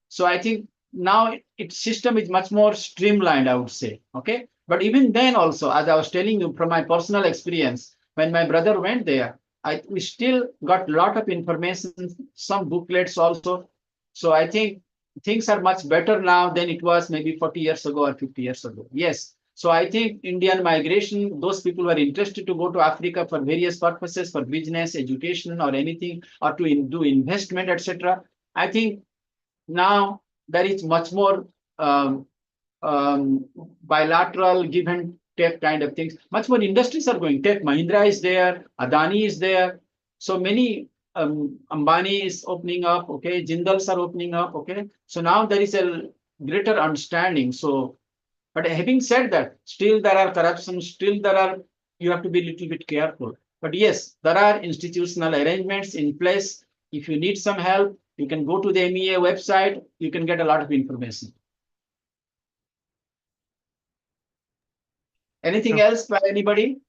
[SPEAKER 2] so I think now its system is much more streamlined, I would say. Okay, but even then also, as I was telling you from my personal experience, when my brother went there, we still got a lot of information, some booklets also. So I think things are much better now than it was maybe 40 years ago or 50 years ago. Yes. So I think Indian migration, those people who are interested to go to Africa for various purposes, for business, education, or anything, or to do investment, etc. I think now there is much more bilateral give and take kind of things. Much more industries are going. Tech Mahindra is there, Adani is there. So many Ambani is opening up. Okay, Jindals are opening up. Okay, so now there is a greater understanding. So. But having said that, still there are corruption, still there are, you have to be a little bit careful. But yes, there are institutional arrangements in place. If you need some help, you can go to the MEA website, you can get a lot of information. Anything else by anybody?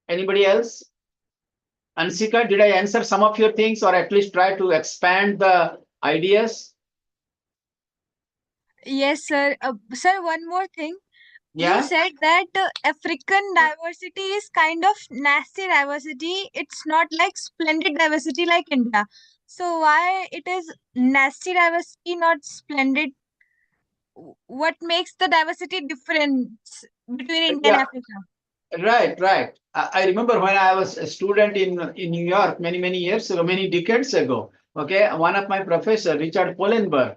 [SPEAKER 2] Anybody else? Ansika, did I answer some of your things or at least try to expand the ideas?
[SPEAKER 3] Yes, sir. Sir, one more thing. You
[SPEAKER 2] Yeah.
[SPEAKER 3] said that African diversity is kind of nasty diversity. It's not like splendid diversity like India. So why it is nasty diversity, not splendid? What makes the diversity different between India and
[SPEAKER 2] Yeah.
[SPEAKER 3] Africa?
[SPEAKER 2] Right, right. I remember when I was a student in New York many years ago, many decades ago. Okay, one of my professor, Richard Polenberg,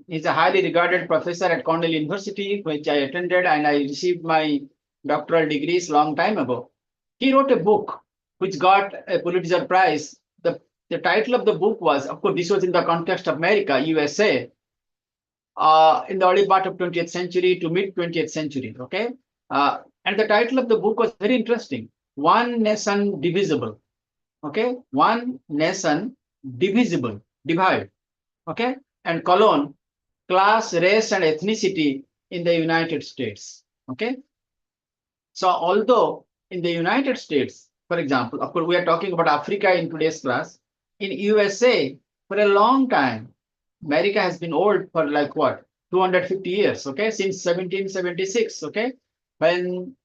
[SPEAKER 2] he's a highly regarded professor at Cornell University, which I attended, and I received my doctoral degrees long time ago. He wrote a book which got a Pulitzer Prize. The title of the book was, of course, this was in the context of America, USA, in the early part of 20th century to mid 20th century. Okay, and the title of the book was very interesting: One Nation Divisible. Okay, One Nation Divisible, divide. Okay, and colon, class, race, and ethnicity in the United States. Okay, so although in the United States, for example, of course, we are talking about Africa in today's class. In USA, for a long time, America has been old for like what, 250 years, okay, since 1776, okay, when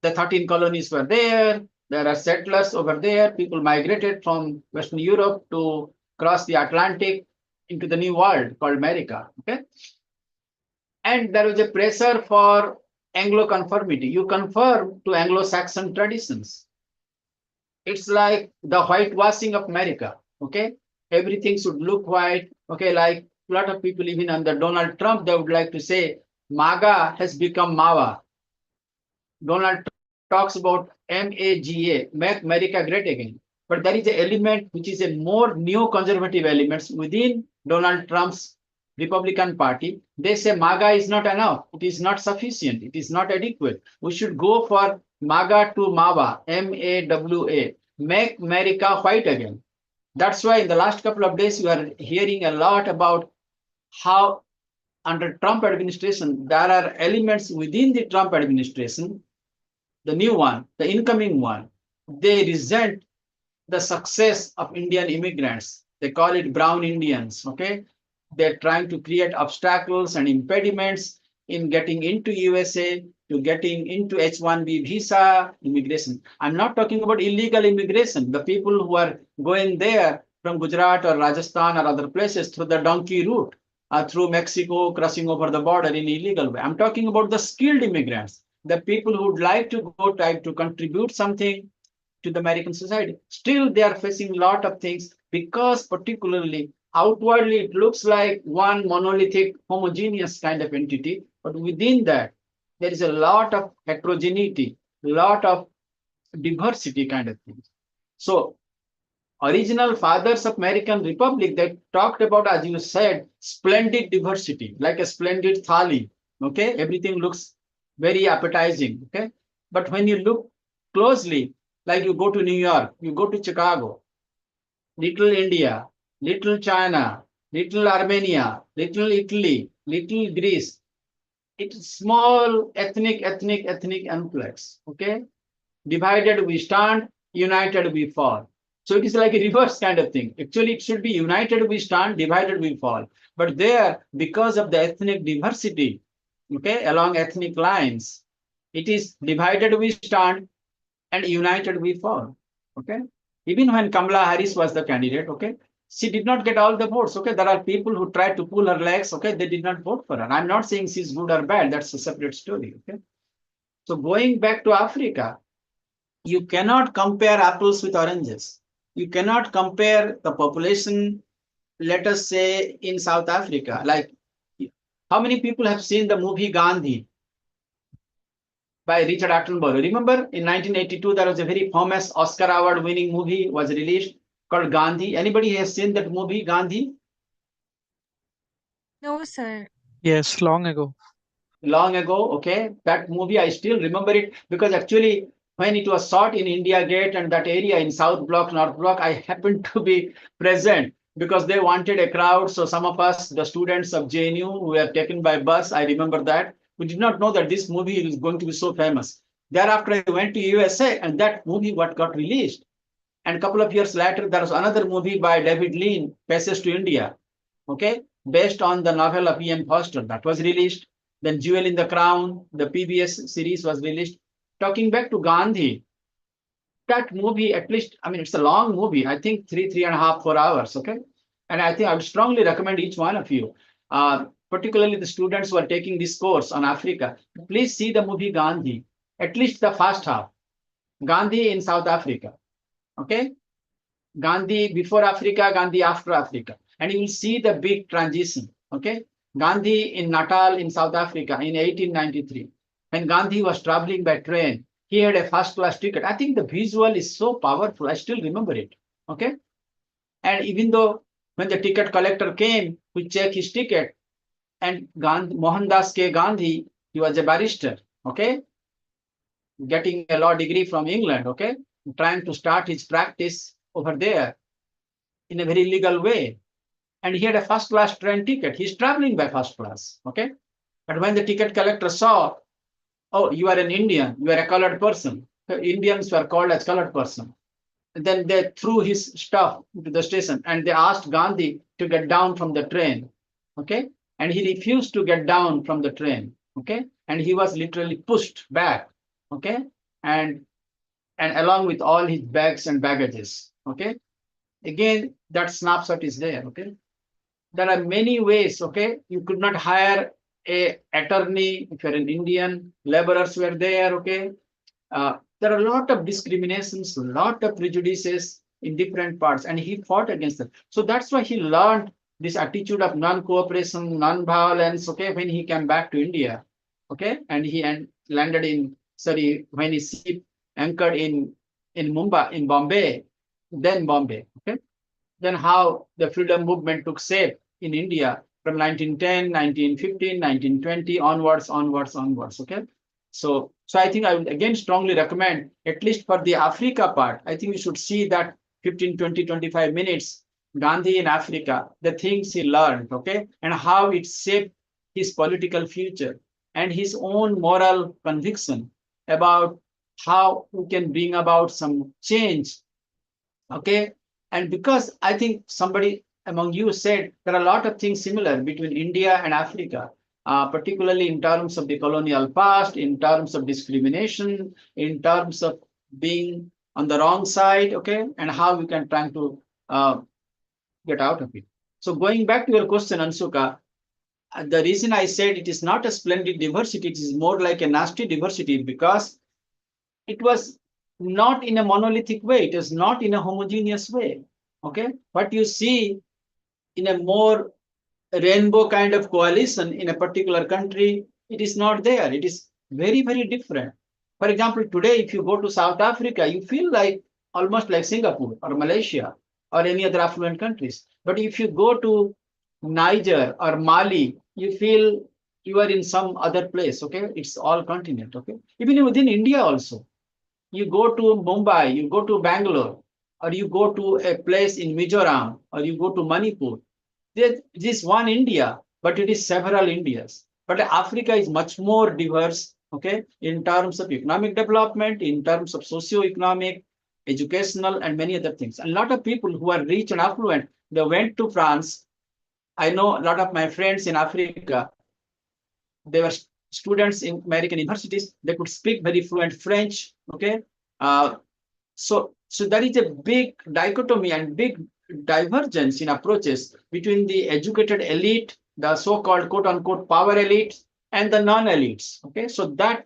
[SPEAKER 2] the 13 colonies were there. There are settlers over there. People migrated from Western Europe to cross the Atlantic into the new world called America. Okay. And there was a pressure for Anglo conformity. You conform to Anglo-Saxon traditions. It's like the whitewashing of America. Okay. Everything should look white. Okay. Like a lot of people, even under Donald Trump, they would like to say MAGA has become MAWA. Donald talks about MAGA, make America great again. But there is an element which is a more neoconservative elements within Donald Trump's Republican Party. They say MAGA is not enough. It is not sufficient. It is not adequate. We should go for MAGA to MAWA, MAWA, make America white again. That's why in the last couple of days, you are hearing a lot about how under Trump administration, there are elements within the Trump administration, the new one, the incoming one, they resent the success of Indian immigrants. They call it brown Indians, okay? They're trying to create obstacles and impediments in getting into USA, to getting into H-1B visa immigration. I'm not talking about illegal immigration, the people who are going there from Gujarat or Rajasthan or other places through the donkey route, through Mexico, crossing over the border in illegal way. I'm talking about the skilled immigrants, the people who would like to go try to contribute something to the American society. Still, they are facing a lot of things because particularly outwardly, it looks like one monolithic, homogeneous kind of entity, but within that, there is a lot of heterogeneity, a lot of diversity kind of things. So original fathers of American Republic, they talked about, as you said, splendid diversity, like a splendid thali. Okay, everything looks very appetizing. Okay, but when you look closely, like you go to New York, you go to Chicago, little India, little China, little Armenia, little Italy, little Greece. It's small ethnic enclaves. Okay, divided we stand, united we fall. So it is like a reverse kind of thing. Actually, it should be united we stand, divided we fall. But there, because of the ethnic diversity, okay, along ethnic lines, it is divided we stand and united we fall. Okay. Even when Kamala Harris was the candidate, okay, she did not get all the votes. Okay, there are people who tried to pull her legs. Okay, they did not vote for her. I'm not saying she's good or bad. That's a separate story. Okay. So going back to Africa, you cannot compare apples with oranges. You cannot compare the population, let us say, in South Africa. Like, how many people have seen the movie Gandhi by Richard Attenborough? Remember, in 1982, there was a very famous Oscar award-winning movie was released called Gandhi. Anybody has seen that movie, Gandhi?
[SPEAKER 3] No, sir.
[SPEAKER 5] Yes, long ago.
[SPEAKER 2] Long ago, okay, that movie I still remember it because actually when it was shot in India Gate and that area in South Block, North Block, I happened to be present because they wanted a crowd. So some of us, the students of JNU, were taken by bus. I remember that. We did not know that this movie is going to be so famous. Thereafter, I went to USA and that movie got released. And a couple of years later, there was another movie by David Lean, Passage to India, okay, based on the novel of E.M. Forster, that was released. Then Jewel in the Crown, the PBS series was released. Talking back to Gandhi, that movie, at least, I mean, it's a long movie. I think 3.5, 4 hours. Okay. And I think I would strongly recommend each one of you, particularly the students who are taking this course on Africa, please see the movie Gandhi, at least the first half. Gandhi in South Africa. Okay. Gandhi before Africa, Gandhi after Africa. And you will see the big transition. Okay. Gandhi in Natal in South Africa in 1893. When Gandhi was traveling by train, he had a first class ticket. I think the visual is so powerful. I still remember it. Okay. And even though when the ticket collector came to check his ticket, and Mohandas K. Gandhi, he was a barrister. Okay. Getting a law degree from England. Okay. Trying to start his practice over there in a very legal way. And he had a first class train ticket. He's traveling by first class. Okay. But when the ticket collector saw, oh, you are an Indian, you are a colored person. Indians were called as colored person. And then they threw his stuff to the station and they asked Gandhi to get down from the train. Okay. And he refused to get down from the train. Okay. And he was literally pushed back. Okay. And along with all his bags and baggages. Okay. Again, that snapshot is there. Okay. There are many ways. Okay. You could not hire a attorney if you're an Indian. Laborers were there. Okay. There are a lot of discriminations, a lot of prejudices in different parts, and he fought against them. So that's why he learned this attitude of non-cooperation, non-violence. Okay. When he came back to India. Okay. And he landed in, when his ship anchored in Mumbai, in Bombay, then Bombay. Okay. Then how the freedom movement took shape in India from 1910, 1915, 1920 onwards. Okay. So I think I would again strongly recommend, at least for the Africa part, I think we should see that 15, 20, 25 minutes, Gandhi in Africa, the things he learned, okay, and how it shaped his political future and his own moral conviction about how we can bring about some change. Okay. And because I think somebody among you said there are a lot of things similar between India and Africa, particularly in terms of the colonial past, in terms of discrimination, in terms of being on the wrong side, okay, and how we can try to get out of it. So going back to your question, Ansuka, the reason I said it is not a splendid diversity, it is more like a nasty diversity because it was not in a monolithic way. It is not in a homogeneous way. Okay. What you see in a more rainbow kind of coalition in a particular country, it is not there. It is very, very different. For example, today, if you go to South Africa, you feel like almost like Singapore or Malaysia or any other affluent countries. But if you go to Niger or Mali, you feel you are in some other place. Okay. It's all continent. Okay. Even within India also. You go to Mumbai, you go to Bangalore, or you go to a place in Mizoram, or you go to Manipur. There is one India, but it is several Indias. But Africa is much more diverse, okay, in terms of economic development, in terms of socio-economic, educational, and many other things. A lot of people who are rich and affluent, they went to France. I know a lot of my friends in Africa, they were students in American universities, they could speak very fluent French, okay? So there is a big dichotomy and big divergence in approaches between the educated elite, the so-called quote-unquote power elite, and the non-elites, okay? So that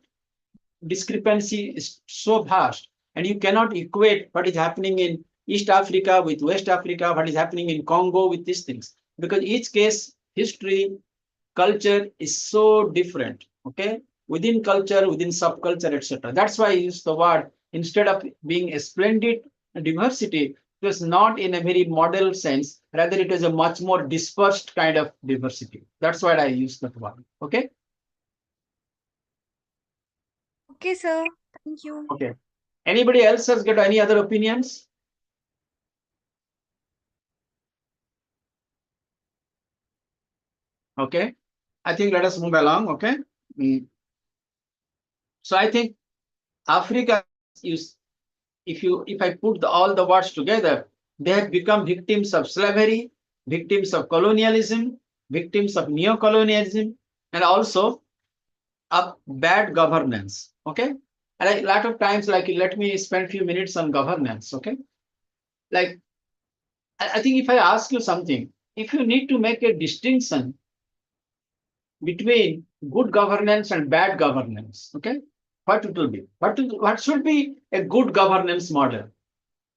[SPEAKER 2] discrepancy is so vast, and you cannot equate what is happening in East Africa with West Africa, what is happening in Congo with these things, because each case, history, culture is so different, okay? Within culture, within subculture, etc. That's why I use the word, instead of being a splendid diversity, it was not in a very model sense, rather it was a much more dispersed kind of diversity. That's why I use that word, okay?
[SPEAKER 3] Okay, sir. Thank you.
[SPEAKER 2] Okay. Anybody else has got any other opinions? Okay. I think let us move along, okay? So I think Africa is, if I put all the words together, they have become victims of slavery, victims of colonialism, victims of neo-colonialism, and also of bad governance. Okay. And a lot of times, like, let me spend a few minutes on governance. Okay. Like, I think if I ask you something, if you need to make a distinction between good governance and bad governance, okay, what it will be? What should be a good governance model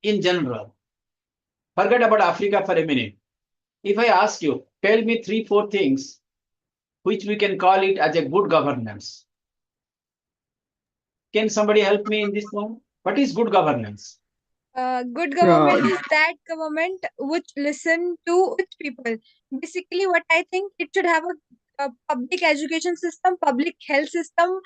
[SPEAKER 2] in general? Forget about Africa for a minute. If I ask you, tell me 3-4 things which we can call it as a good governance. Can somebody help me in this one? What is good governance?
[SPEAKER 3] Good government is that government which listen to its people. Basically, what I think, it should have a public education system, public health system.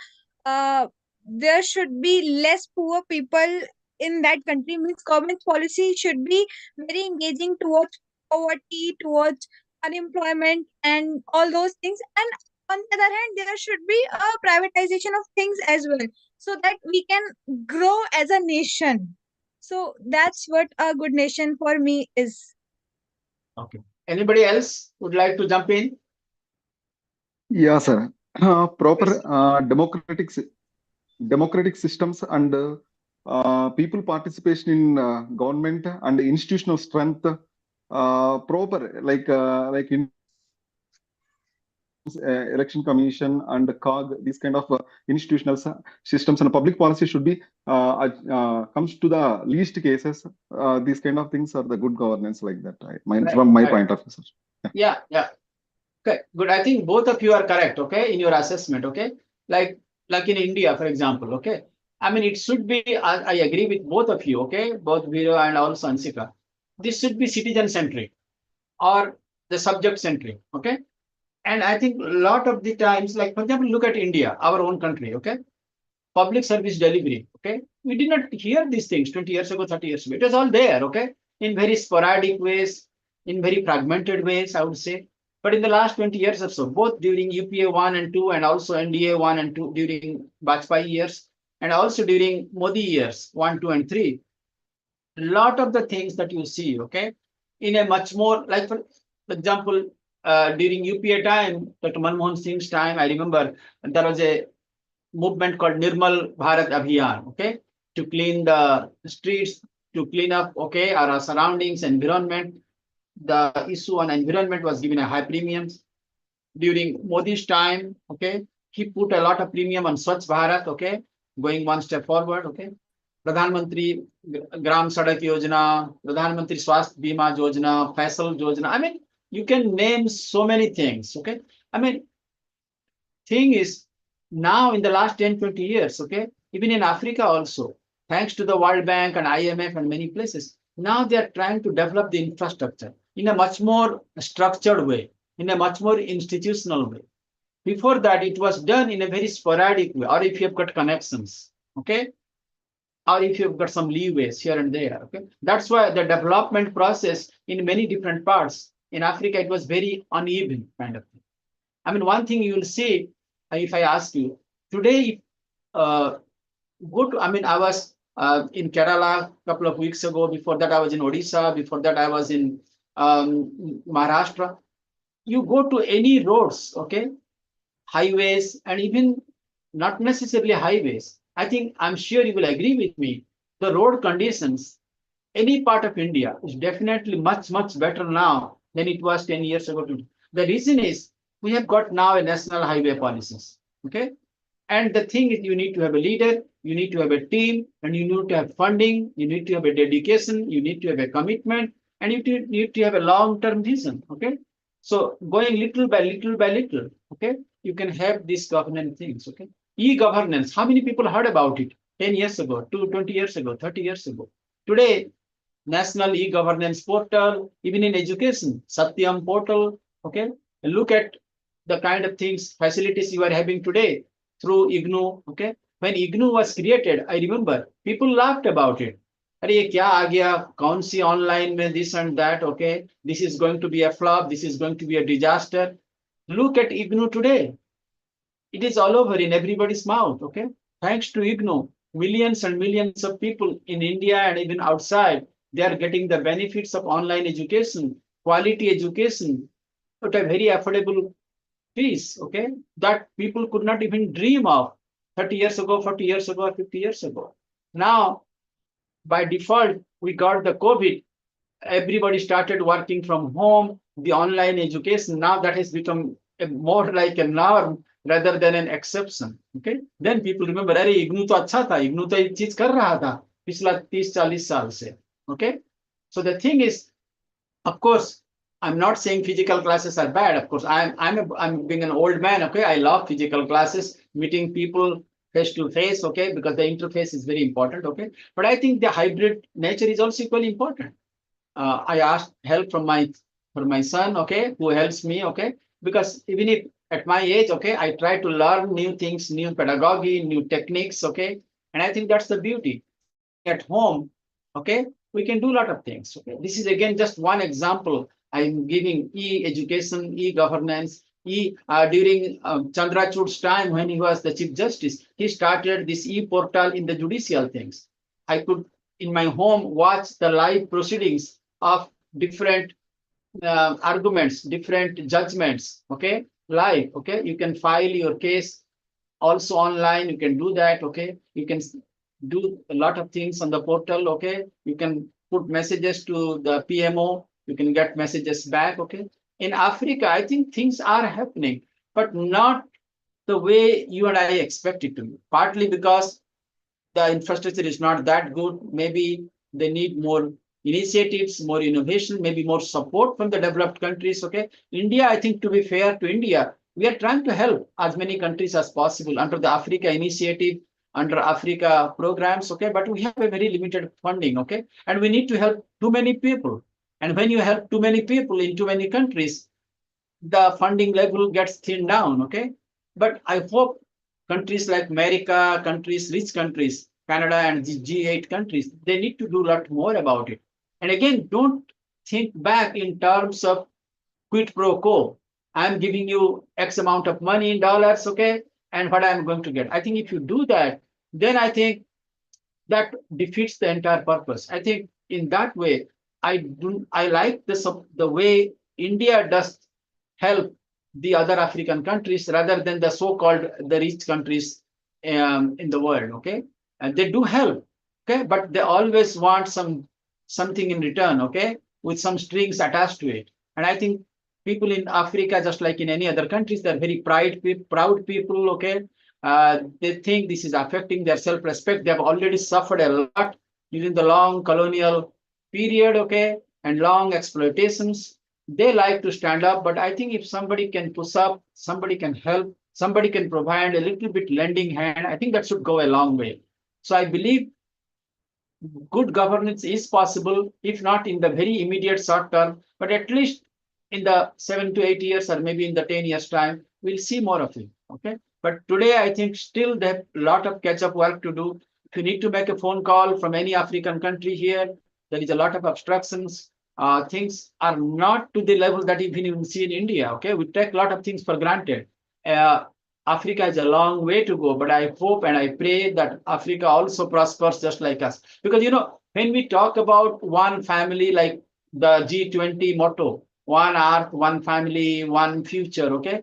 [SPEAKER 3] There should be less poor people in that country. Means government policy should be very engaging towards poverty, towards unemployment, and all those things. And on the other hand, there should be a privatization of things as well, so that we can grow as a nation. So that's what a good nation for me is.
[SPEAKER 2] Okay. Anybody else would like to jump in?
[SPEAKER 7] Yeah, sir. Proper
[SPEAKER 2] Yes.
[SPEAKER 7] democratic systems and people participation in government and institutional strength. Proper like in election commission and COG, these kind of institutional systems and public policy should be comes to the least cases. These kind of things are the good governance like that. From my point of view, sir.
[SPEAKER 2] Yeah. Okay, good. I think both of you are correct, okay, in your assessment, okay? Like in India, for example, okay? I mean, it should be, I agree with both of you, okay? Both Viro and also Ansika. This should be citizen-centric or the subject-centric, okay? And I think a lot of the times, like, for example, look at India, our own country, okay? Public service delivery, okay? We did not hear these things 20 years ago, 30 years ago. It was all there, okay? In very sporadic ways, in very fragmented ways, I would say. But in the last 20 years or so, both during UPA 1 and 2 and also NDA 1 and 2 during Vajpayee years, and also during Modi years 1, 2, and 3, a lot of the things that you see, okay, in a much more, like for example, during UPA time, Dr. Manmohan Singh's time, I remember there was a movement called Nirmal Bharat Abhiyan, okay, to clean the streets, to clean up, okay, our surroundings, environment. The issue on environment was given a high premium. During Modi's time, okay, he put a lot of premium on Swachh Bharat, okay, going one step forward, okay. Pradhan Mantri Gram Sadak Yojana, Pradhan Mantri Swasth Bima Yojana, Faisal Yojana. I mean, you can name so many things, okay. I mean, thing is, now in the last 10, 20 years, okay, even in Africa also, thanks to the World Bank and IMF and many places, now they are trying to develop the infrastructure in a much more structured way, in a much more institutional way. Before that, it was done in a very sporadic way, or if you've got connections, okay, or if you've got some leeways here and there, okay. That's why the development process in many different parts in Africa, it was very uneven kind of thing. I mean, one thing you will see, if I ask you today, I was in Kerala a couple of weeks ago. Before that, I was in Odisha. Before that, I was in Maharashtra. You go to any roads, okay, highways, and even not necessarily highways. I think I'm sure you will agree with me. The road conditions, any part of India is definitely much, much better now than it was 10 years ago. The reason is we have got now a national highway policies, okay? And the thing is, you need to have a leader, you need to have a team, and you need to have funding, you need to have a dedication, you need to have a commitment, and you need to have a long-term vision, okay? So going little by little by little, okay, you can have these governance things, okay? E-governance, how many people heard about it 10 years ago, 20 years ago, 30 years ago? Today, National E-Governance Portal, even in education, Satyam portal, okay? And look at the kind of things, facilities you are having today through IGNOU, okay? When IGNOU was created, I remember people laughed about it. अरे ये क्या आ गया, कौन सी online में this and that, okay? This is going to be a flop, this is going to be a disaster. Look at IGNOU today. It is all over in everybody's mouth, okay? Thanks to IGNOU, millions and millions of people in India and even outside, they are getting the benefits of online education, quality education, at a very affordable peace, okay, that people could not even dream of 30 years ago, 40 years ago, or 50 years ago. Now, by default, we got the COVID. Everybody started working from home, the online education. Now that has become more like a norm rather than an exception. Okay. Then people remember, अरे इग्नू तो अच्छा था, इग्नू तो ये चीज कर रहा था पिछला 30-40 साल से. Okay. So the thing is, of course, I'm not saying physical classes are bad. Of course, I'm being an old man. Okay, I love physical classes, meeting people face to face. Okay, because the interface is very important. Okay, but I think the hybrid nature is also equally important. I asked help from my son. Okay, who helps me. Okay, because even if at my age, okay, I try to learn new things, new pedagogy, new techniques. Okay, and I think that's the beauty. At home, okay, we can do a lot of things. Okay, this is again just one example. I'm giving e-education, e-governance, during Chandrachud's time when he was the Chief Justice, he started this e-portal in the judicial things. I could, in my home, watch the live proceedings of different arguments, different judgments, okay, live, okay. You can file your case also online, you can do that, okay. You can do a lot of things on the portal, okay. You can put messages to the PMO, you can get messages back, okay. In Africa, I think things are happening, but not the way you and I expect it to be. Partly because the infrastructure is not that good. Maybe they need more initiatives, more innovation, maybe more support from the developed countries. Okay. India, I think, to be fair to India, we are trying to help as many countries as possible under the Africa initiative, under Africa programs. Okay. But we have a very limited funding. Okay. And we need to help too many people. And when you help too many people in too many countries, the funding level gets thinned down. Okay. But I hope countries like America, countries, rich countries, Canada and the G8 countries, they need to do a lot more about it. And again, don't think back in terms of quid pro quo. I'm giving you X amount of money in dollars, okay, and what I'm going to get. I think if you do that, then I think that defeats the entire purpose. I think in that way, I like the way India does help the other African countries rather than the so-called the rich countries in the world. Okay, and they do help. Okay, but they always want something in return. Okay, with some strings attached to it. And I think people in Africa, just like in any other countries, they're very proud people. Okay, they think this is affecting their self-respect. They have already suffered a lot during the long colonial period. Okay, and long exploitations. They like to stand up, but I think if somebody can push up, somebody can help, somebody can provide a little bit lending hand, I think that should go a long way. So I believe good governance is possible, if not in the very immediate short term, but at least in the 7 to 8 years or maybe in the 10 years time, we'll see more of it. Okay. But today, I think still they have a lot of catch-up work to do. If you need to make a phone call from any African country here, there is a lot of obstructions. Things are not to the level that even you see in India. Okay, we take a lot of things for granted. Africa has a long way to go, but I hope and I pray that Africa also prospers just like us. Because, you know, when we talk about one family, like the G20 motto, one earth, one family, one future, okay?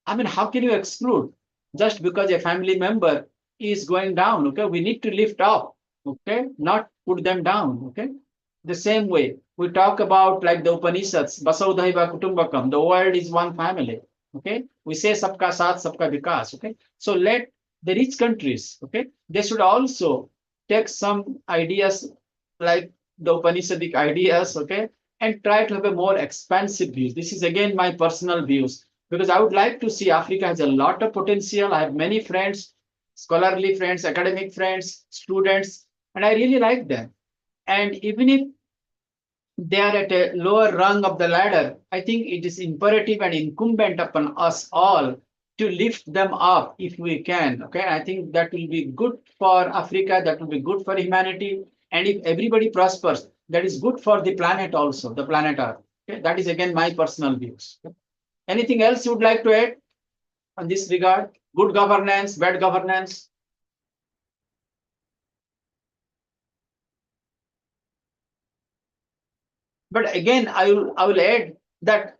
[SPEAKER 2] I mean, how can you exclude just because a family member is going down, okay? We need to lift up, okay? Not put them down, okay? The same way, we talk about like the Upanishads, Basaudhaiva Kutumbakam, the world is one family. Okay, we say sabka saath, sabka vikas. Okay, so let the rich countries, okay, they should also take some ideas like the Upanishadic ideas, okay, and try to have a more expansive view. This is again my personal views, because I would like to see Africa has a lot of potential. I have many friends, scholarly friends, academic friends, students, and I really like them. And even if they are at a lower rung of the ladder, I think it is imperative and incumbent upon us all to lift them up if we can. Okay, I think that will be good for Africa, that will be good for humanity. And if everybody prospers, that is good for the planet also, the planet Earth. Okay, that is again my personal views. Anything else you would like to add on this regard? Good governance, bad governance? But again, I will add that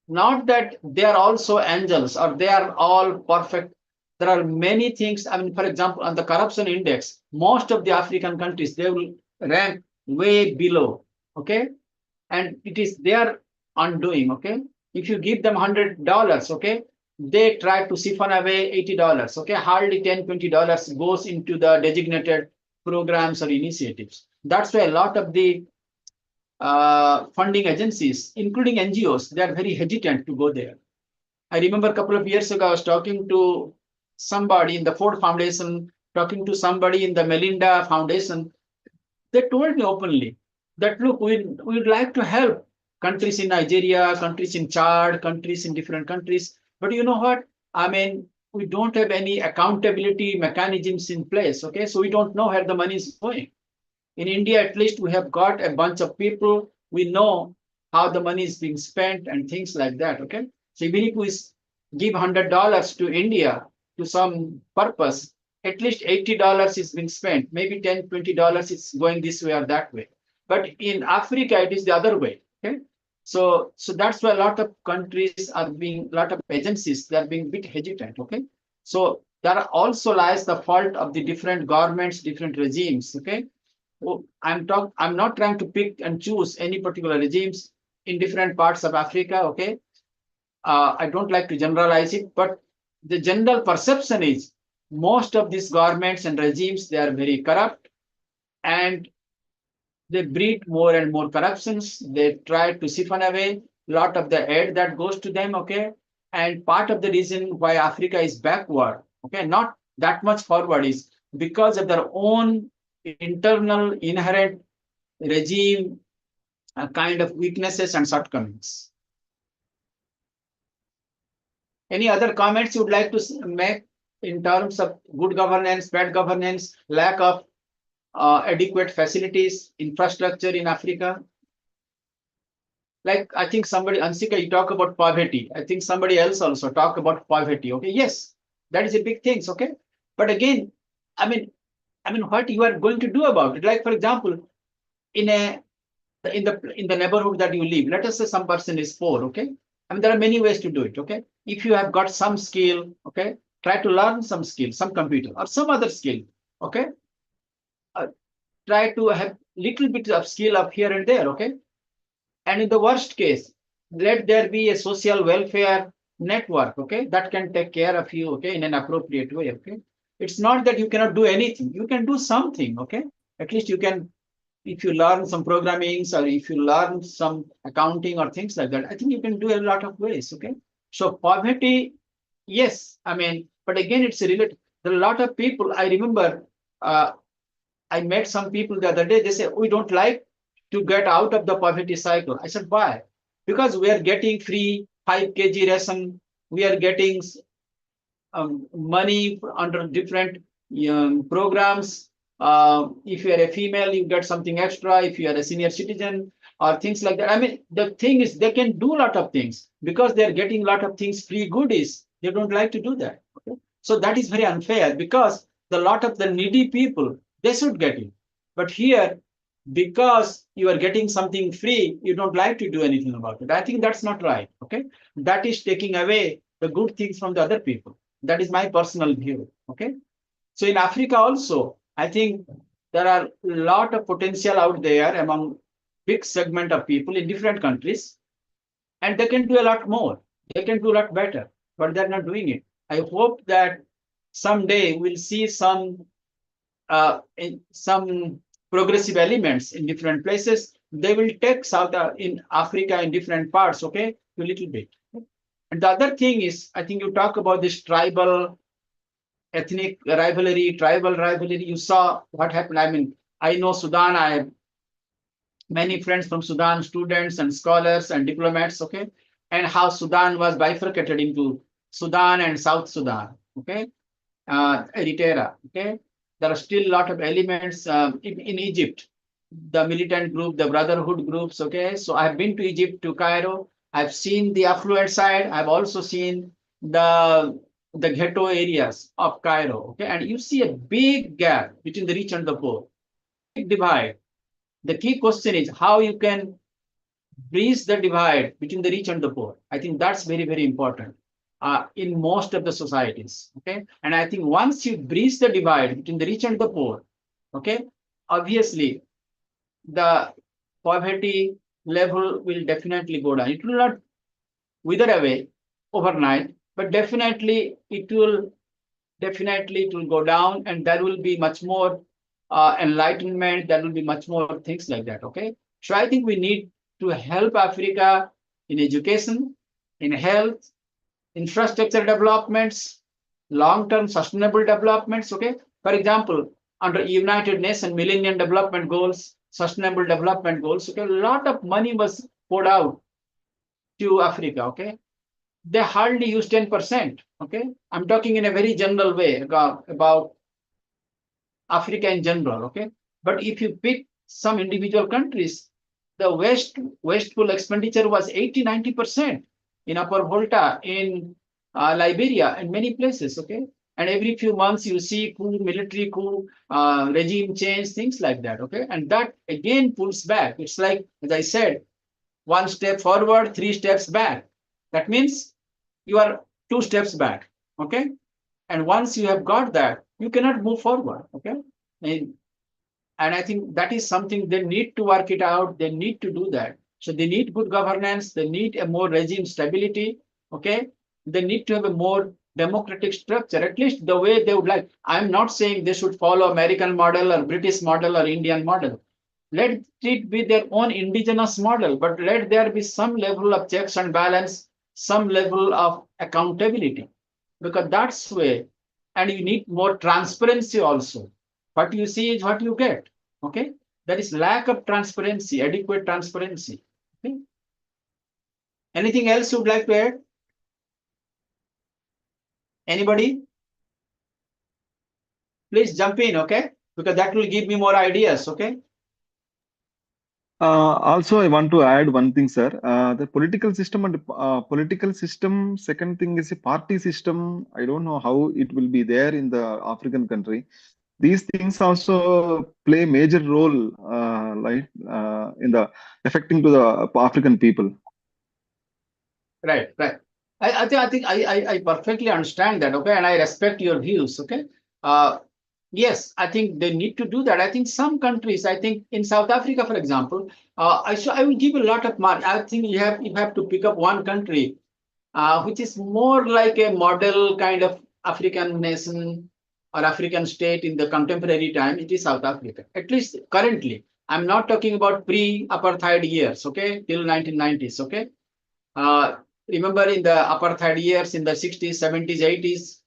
[SPEAKER 2] not that they are also angels or they are all perfect. There are many things. I mean, for example, on the corruption index, most of the African countries, they will rank way below. Okay. And it is their undoing. Okay. If you give them $100, okay, they try to siphon away $80. Okay. Hardly $10-20 goes into the designated programs or initiatives. That's why a lot of the funding agencies, including NGOs, they are very hesitant to go there. I remember a couple of years ago, I was talking to somebody in the Ford Foundation, talking to somebody in the Melinda Foundation. They told me openly that, look, we would like to help countries in Nigeria, countries in Chad, countries in different countries. But you know what? I mean, we don't have any accountability mechanisms in place. Okay, so we don't know where the money is going. In India, at least, we have got a bunch of people. We know how the money is being spent and things like that. Okay. So even if we give $100 to India to some purpose, at least $80 is being spent. Maybe $10-20 is going this way or that way. But in Africa, it is the other way. Okay. So that's why a lot of countries are being, a lot of agencies, they are being a bit hesitant. Okay. So there also lies the fault of the different governments, different regimes. Okay. I'm not trying to pick and choose any particular regimes in different parts of Africa. Okay. I don't like to generalize it, but the general perception is most of these governments and regimes, they are very corrupt and they breed more and more corruptions. They try to siphon away a lot of the aid that goes to them. Okay. And part of the reason why Africa is backward, okay, not that much forward, is because of their own internal inherent regime kind of weaknesses and shortcomings. Any other comments you would like to make in terms of good governance, bad governance, lack of adequate facilities, infrastructure in Africa? Like, I think somebody, Ansika, you talk about poverty. I think somebody else also talk about poverty. Okay, yes, that is a big thing. Okay, but again, I mean, what you are going to do about it? Like, for example, in the neighborhood that you live, let us say some person is poor. Okay, I mean, there are many ways to do it. Okay, if you have got some skill, okay, try to learn some skill, some computer or some other skill. Okay, try to have little bit of skill up here and there. Okay, and in the worst case, let there be a social welfare network. Okay, that can take care of you. Okay, in an appropriate way. Okay, it's not that you cannot do anything. You can do something. Okay, at least you can. If you learn some programming or if you learn some accounting or things like that, I think you can do a lot of ways. Okay. So poverty, yes, I mean, but again, it's related. There are a lot of people. I remember I met some people the other day. They say, we don't like to get out of the poverty cycle. I said, why? Because we are getting free 5 kg ration. We are getting money under different programs. If you are a female, you get something extra. If you are a senior citizen or things like that. I mean, the thing is, they can do a lot of things because they're getting a lot of things, free goodies. They don't like to do that. Okay? So that is very unfair because the lot of the needy people, they should get it. But here, because you are getting something free, you don't like to do anything about it. I think that's not right. Okay, that is taking away the good things from the other people. That is my personal view. Okay, so in Africa also, I think there are a lot of potential out there among big segment of people in different countries, and they can do a lot more. They can do a lot better, but they're not doing it. I hope that someday we'll see some progressive elements in different places. They will take South in Africa in different parts, okay, a little bit. And the other thing is, I think you talk about this tribal, ethnic rivalry, tribal rivalry. You saw what happened. I mean, I know Sudan. I have many friends from Sudan, students and scholars and diplomats, okay, and how Sudan was bifurcated into Sudan and South Sudan, okay, Eritrea, okay. There are still a lot of elements in Egypt, the militant group, the brotherhood groups, okay. So I've been to Egypt, to Cairo. I've seen the affluent side. I've also seen the ghetto areas of Cairo, okay. And you see a big gap between the rich and the poor, big divide. The key question is how you can bridge the divide between the rich and the poor. I think that's very, very important in most of the societies. Okay. And I think once you bridge the divide between the rich and the poor, okay, obviously the poverty level will definitely go down. It will not wither away overnight, but definitely it will go down, and there will be much more enlightenment. There will be much more things like that. Okay. So I think we need to help Africa in education, in health, infrastructure developments, long-term sustainable developments. Okay. For example, under United Nations Millennium Development Goals, Sustainable Development Goals, okay, a lot of money was poured out to Africa. Okay. They hardly use 10%. Okay. I'm talking in a very general way about Africa in general. Okay. But if you pick some individual countries, the wasteful expenditure was 80-90% in Upper Volta, in Liberia, and many places. Okay. And every few months you see coup, military coup, regime change, things like that. Okay. And that again pulls back. It's like, as I said, 1 step forward, 3 steps back. That means you are 2 steps back. Okay. And once you have got that, you cannot move forward. Okay. And I think that is something they need to work it out. They need to do that. So they need good governance. They need a more regime stability. Okay. They need to have a more democratic structure, at least the way they would like. I'm not saying they should follow American model or British model or Indian model. Let it be their own indigenous model, but let there be some level of checks and balance, some level of accountability, because that's way. And you need more transparency also. What you see is what you get. Okay. There is lack of transparency, adequate transparency. Okay. Anything else you would like to add? Anybody? Please jump in, okay? Because that will give me more ideas, okay?
[SPEAKER 7] Also, I want to add one thing, sir. The political system second thing is a party system. I don't know how it will be there in the African country. These things also play major role, in the affecting to the African people.
[SPEAKER 2] Right. I think I perfectly understand that, okay, and I respect your views, okay. Yes, I think they need to do that. I think some countries, I think in South Africa, for example, I will give a lot of mark. I think you have to pick up one country, which is more like a model kind of African nation or African state in the contemporary time. It is South Africa, at least currently. I'm not talking about pre-apartheid years, okay, till 1990s, okay. Remember in the apartheid years, in the 60s, 70s, 80s,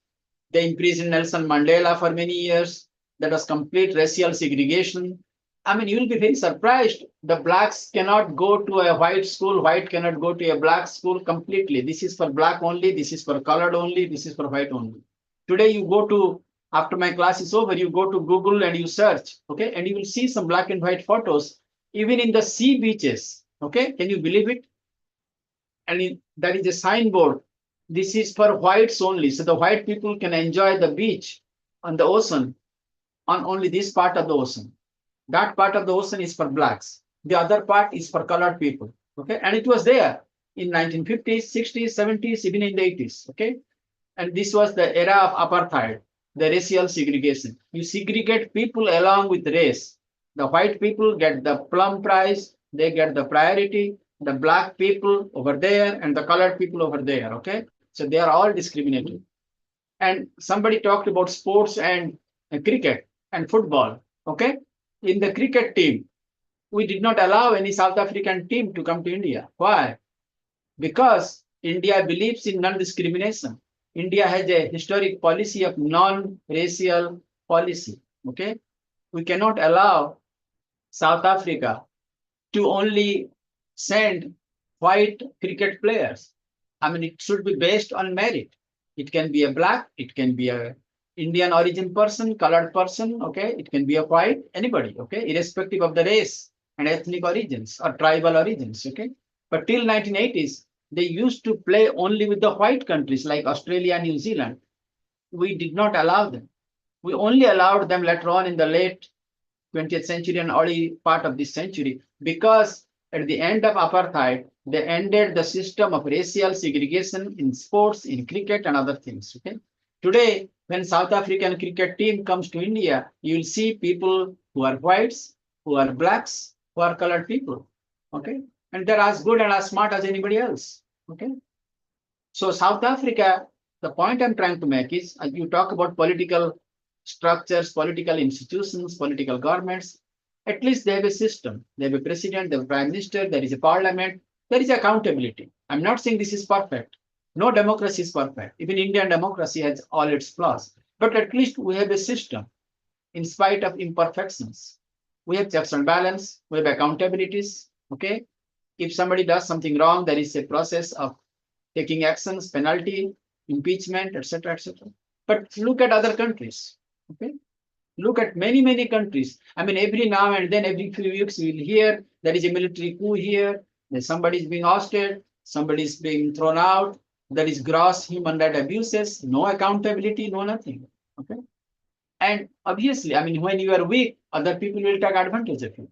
[SPEAKER 2] they imprisoned Nelson Mandela for many years. That was complete racial segregation. I mean, you'll be very surprised. The blacks cannot go to a white school. White cannot go to a black school completely. This is for black only. This is for colored only. This is for white only. Today, you go to, after my class is over, you go to Google and you search, okay? And you will see some black and white photos, even in the sea beaches, okay? Can you believe it? And there is a signboard. This is for whites only. So the white people can enjoy the beach on the ocean on only this part of the ocean. That part of the ocean is for blacks. The other part is for colored people. Okay. And it was there in 1950s, 60s, 70s, even in the 80s. Okay. And this was the era of apartheid, the racial segregation. You segregate people along with race. The white people get the plum prize, they get the priority, the black people over there and the colored people over there. Okay. So they are all discriminated. And somebody talked about sports and cricket and football. Okay. In the cricket team, we did not allow any South African team to come to India. Why? Because India believes in non-discrimination. India has a historic policy of non-racial policy. Okay. We cannot allow South Africa to only send white cricket players. I mean, it should be based on merit. It can be a black, it can be a Indian origin person, colored person, okay? It can be a white, anybody, okay? Irrespective of the race and ethnic origins or tribal origins, okay? But till 1980s, they used to play only with the white countries like Australia and New Zealand. We did not allow them. We only allowed them later on in the late 20th century and early part of this century because at the end of apartheid, they ended the system of racial segregation in sports, in cricket and other things. Okay. Today, when South African cricket team comes to India, you will see people who are whites, who are blacks, who are colored people. Okay. And they're as good and as smart as anybody else. Okay. So South Africa, the point I'm trying to make is, you talk about political structures, political institutions, political governments. At least they have a system. They have a president, they have a prime minister, there is a parliament, there is accountability. I'm not saying this is perfect. No democracy is perfect. Even Indian democracy has all its flaws. But at least we have a system in spite of imperfections. We have checks and balance, we have accountabilities. Okay. If somebody does something wrong, there is a process of taking actions, penalty, impeachment, etc., etc. But look at other countries. Okay. Look at many, many countries. I mean, every now and then, every few weeks, we will hear there is a military coup here, somebody is being ousted, somebody is being thrown out, there is gross human rights abuses, no accountability, no nothing. Okay. And obviously, I mean, when you are weak, other people will take advantage of you.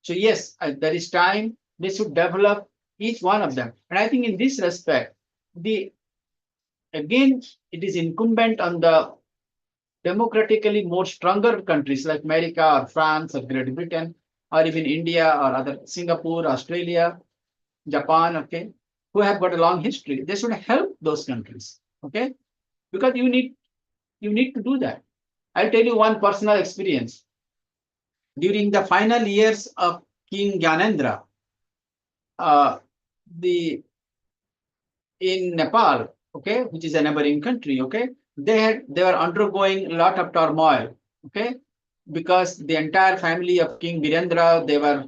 [SPEAKER 2] So yes, there is time, they should develop each one of them. And I think in this respect, again, it is incumbent on the democratically more stronger countries like America or France or Great Britain or even India or other Singapore, Australia, Japan, okay, who have got a long history. They should help those countries, okay, because you need to do that. I'll tell you one personal experience. During the final years of King Gyanendra, in Nepal, okay, which is a neighboring country, okay, they were undergoing a lot of turmoil, okay, because the entire family of King Birendra, they were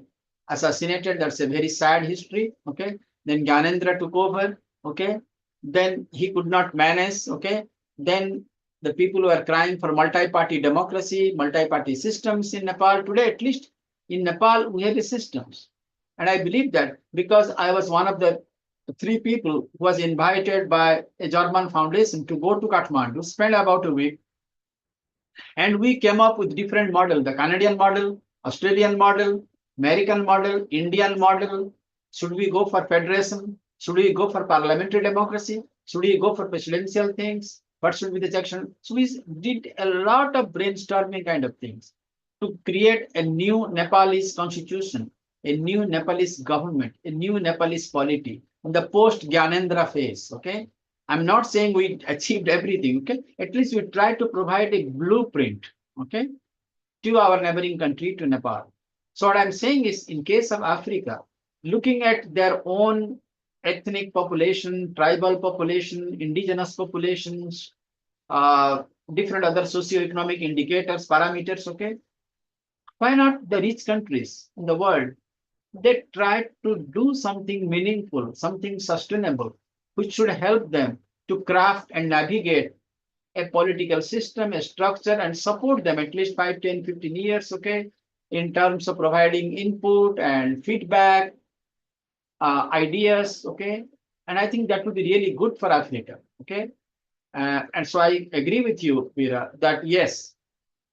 [SPEAKER 2] assassinated. That's a very sad history, okay. Then Gyanendra took over, okay. Then he could not manage, okay. Then the people were crying for multi-party democracy, multi-party systems in Nepal. Today, at least in Nepal, we have a systems. And I believe that because I was one of the 3 people who was invited by a German foundation to go to Kathmandu, spend about a week. And we came up with different models, the Canadian model, Australian model, American model, Indian model. Should we go for federation? Should we go for parliamentary democracy? Should we go for presidential things? What should be the section? So we did a lot of brainstorming kind of things to create a new Nepalese constitution, a new Nepalese government, a new Nepalese polity in the post-Gyanendra phase, okay? I'm not saying we achieved everything, okay? At least we tried to provide a blueprint, okay, to our neighboring country, to Nepal. So what I'm saying is, in case of Africa, looking at their own ethnic population, tribal population, indigenous populations, different other socioeconomic indicators, parameters, okay? Why not the rich countries in the world? They try to do something meaningful, something sustainable, which should help them to craft and navigate a political system, a structure, and support them at least 5, 10, 15 years, okay, in terms of providing input and feedback, ideas, okay. And I think that would be really good for Africa, okay. And so I agree with you, Veera, that yes,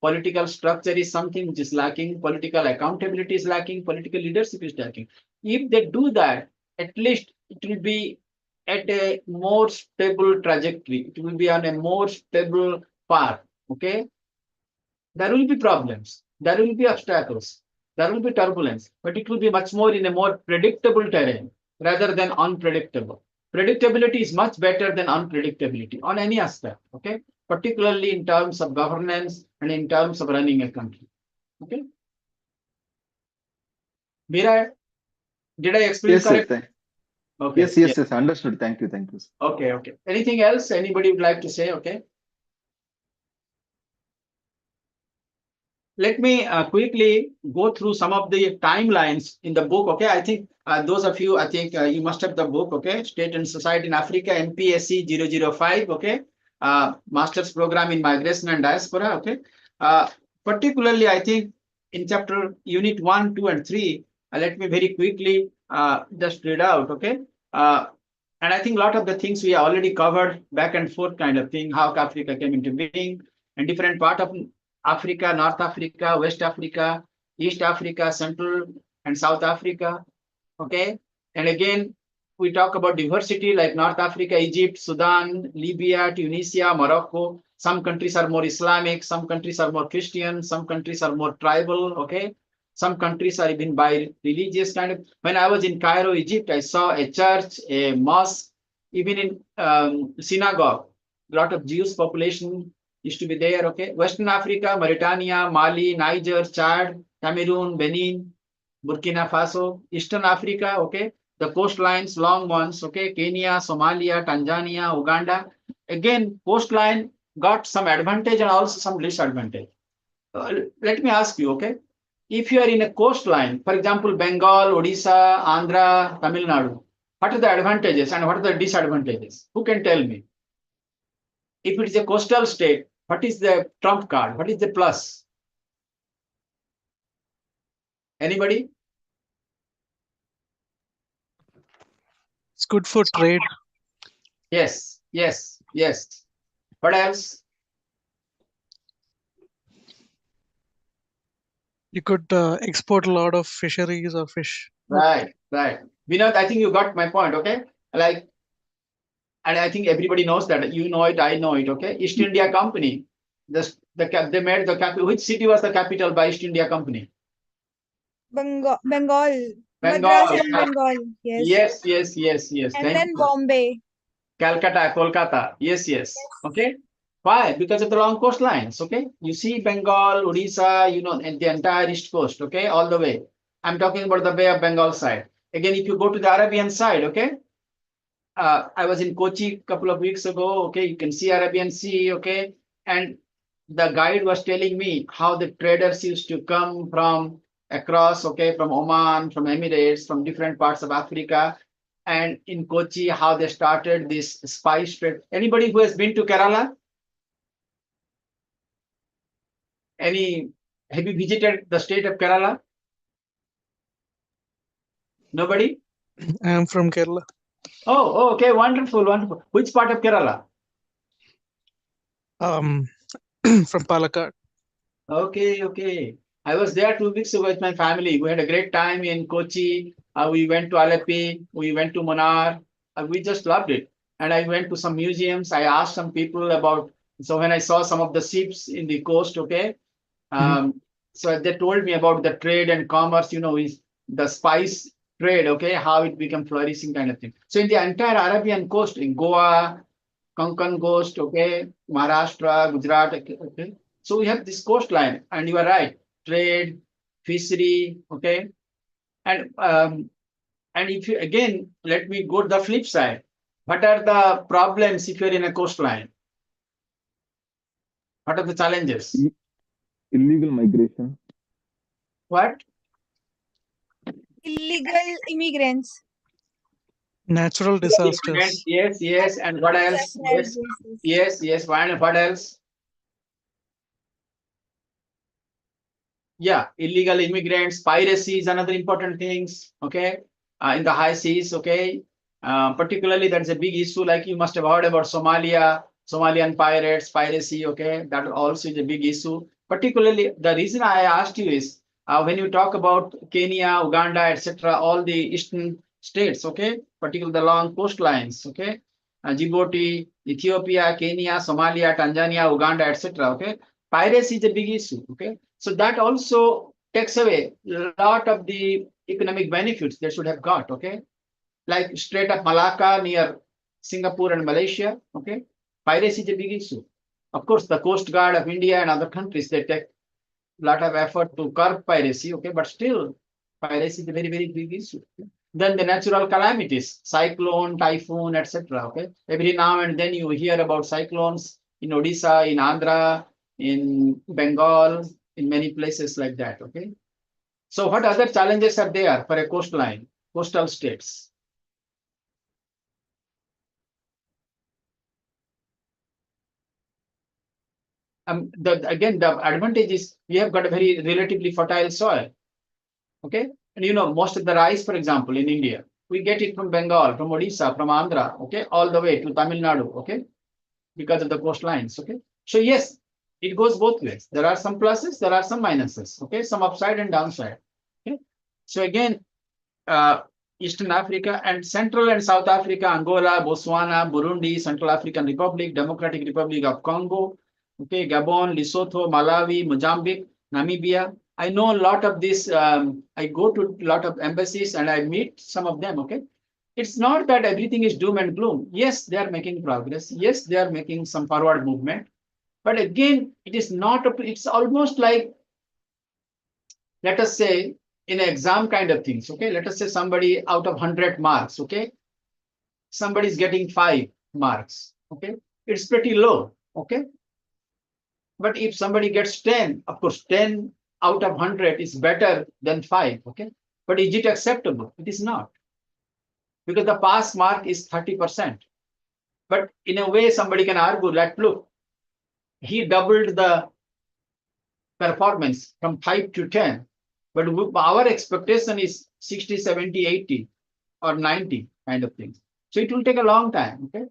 [SPEAKER 2] political structure is something which is lacking, political accountability is lacking, political leadership is lacking. If they do that, at least it will be at a more stable trajectory. It will be on a more stable path, okay? There will be problems, there will be obstacles, there will be turbulence, but it will be much more in a more predictable terrain rather than unpredictable. Predictability is much better than unpredictability on any aspect, okay? Particularly in terms of governance and in terms of running a country, okay? Veera, did I explain
[SPEAKER 7] Yes, sir.
[SPEAKER 2] correct? Okay.
[SPEAKER 7] Yes, understood. Thank you. Sir.
[SPEAKER 2] Okay. Anything else anybody would like to say? Okay. Let me quickly go through some of the timelines in the book. Okay, I think those of you, I think you must have the book. Okay, State and Society in Africa, MPSE-005. Okay, Master's Program in Migration and Diaspora. Okay, particularly I think in chapter Unit 1, 2, and 3. Let me very quickly just read out. Okay, and I think a lot of the things we already covered, back and forth kind of thing, how Africa came into being, and different part of Africa, North Africa, West Africa, East Africa, Central and South Africa. Okay. And again, we talk about diversity like North Africa, Egypt, Sudan, Libya, Tunisia, Morocco. Some countries are more Islamic, some countries are more Christian, some countries are more tribal. Okay. Some countries are even by religious kind of. When I was in Cairo, Egypt, I saw a church, a mosque, even in synagogue. A lot of Jewish population used to be there. Okay. Western Africa, Mauritania, Mali, Niger, Chad, Cameroon, Benin, Burkina Faso, Eastern Africa, okay, the coastlines, long ones, okay, Kenya, Somalia, Tanzania, Uganda. Again, coastline got some advantage and also some disadvantage. Let me ask you, okay, if you are in a coastline, for example, Bengal, Odisha, Andhra, Tamil Nadu, what are the advantages and what are the disadvantages? Who can tell me? If it is a coastal state, what is the trump card? What is the plus? Anybody?
[SPEAKER 5] It's good for trade.
[SPEAKER 2] Yes, yes, yes. What else?
[SPEAKER 5] You could export a lot of fisheries or fish.
[SPEAKER 2] Right, right. Vinod, I think you got my point, okay? Like, and I think everybody knows that. You know it, I know it, okay? East India Company, they made the capital. Which city was the capital by East India Company?
[SPEAKER 3] Bengal,
[SPEAKER 2] Bengal.
[SPEAKER 3] Madras and Bengal, yes.
[SPEAKER 2] Yes.
[SPEAKER 3] And
[SPEAKER 2] Thank
[SPEAKER 3] then
[SPEAKER 2] you.
[SPEAKER 3] Bombay.
[SPEAKER 2] Calcutta, Kolkata. Yes. Okay. Why? Because of the long coastlines. Okay. You see Bengal, Odisha, you know, and the entire east coast. Okay. All the way. I'm talking about the Bay of Bengal side. Again, if you go to the Arabian side, okay. I was in Kochi a couple of weeks ago. Okay. You can see Arabian Sea. Okay. And the guide was telling me how the traders used to come from across, okay, from Oman, from Emirates, from different parts of Africa. And in Kochi, how they started this spice trade. Anybody who has been to Kerala? Have you visited the state of Kerala? Nobody?
[SPEAKER 5] I am from Kerala.
[SPEAKER 2] Oh, okay, wonderful. Which part of Kerala?
[SPEAKER 5] From Palakkad.
[SPEAKER 2] Okay. I was there 2 weeks ago with my family. We had a great time in Kochi. We went to Alleppey. We went to Munnar. We just loved it. And I went to some museums. I asked some people about. So when I saw some of the ships in the coast, okay, so they told me about the trade and commerce. You know, is the spice trade, okay, how it became flourishing kind of thing. So in the entire Arabian coast, in Goa, Konkan coast, okay, Maharashtra, Gujarat, okay. So we have this coastline, and you are right, trade, fishery, okay, and if you again let me go to the flip side. What are the problems if you're in a coastline? What are the challenges?
[SPEAKER 8] Illegal migration.
[SPEAKER 2] What?
[SPEAKER 3] Illegal immigrants.
[SPEAKER 5] Natural disasters.
[SPEAKER 2] Yes, and what else? Yes. And what else? Yeah, illegal immigrants, piracy is another important things. Okay, in the high seas. Okay, particularly that's a big issue. Like you must have heard about Somalian pirates, piracy. Okay, that also is a big issue. Particularly, the reason I asked you is when you talk about Kenya, Uganda, etc., all the eastern states. Okay, particularly the long coastlines. Okay, Djibouti, Ethiopia, Kenya, Somalia, Tanzania, Uganda, etc. Okay, piracy is a big issue. Okay. So that also takes away a lot of the economic benefits they should have got, okay? Like Strait of Malacca near Singapore and Malaysia, okay? Piracy is a big issue. Of course, the Coast Guard of India and other countries, they take a lot of effort to curb piracy, okay? But still, piracy is a very, very big issue. Okay? Then the natural calamities, cyclone, typhoon, etc. Okay, every now and then you hear about cyclones in Odisha, in Andhra, in Bengal, in many places like that. Okay, so what other challenges are there for a coastline, coastal states? Again, the advantage is we have got a very relatively fertile soil. Okay, and you know, most of the rice, for example, in India, we get it from Bengal, from Odisha, from Andhra, okay, all the way to Tamil Nadu, okay, because of the coastlines, okay. So yes, it goes both ways. There are some pluses, there are some minuses, okay, some upside and downside. Okay, so again, Eastern Africa, and Central and South Africa, Angola, Botswana, Burundi, Central African Republic, Democratic Republic of Congo, okay, Gabon, Lesotho, Malawi, Mozambique, Namibia. I know a lot of this. I go to a lot of embassies and I meet some of them. Okay, it's not that everything is doom and gloom. Yes, they are making progress. Yes, they are making some forward movement. But again, it is not. It's almost like, let us say, in an exam kind of things. Okay, let us say somebody out of 100 marks. Okay, somebody is getting 5 marks. Okay, it's pretty low. Okay, but if somebody gets 10, of course, 10 out of 100 is better than 5. Okay, but is it acceptable? It is not, because the pass mark is 30%. But in a way, somebody can argue that, look, he doubled the performance from 5 to 10, but our expectation is 60, 70, 80 or 90 kind of things. So it will take a long time. Okay,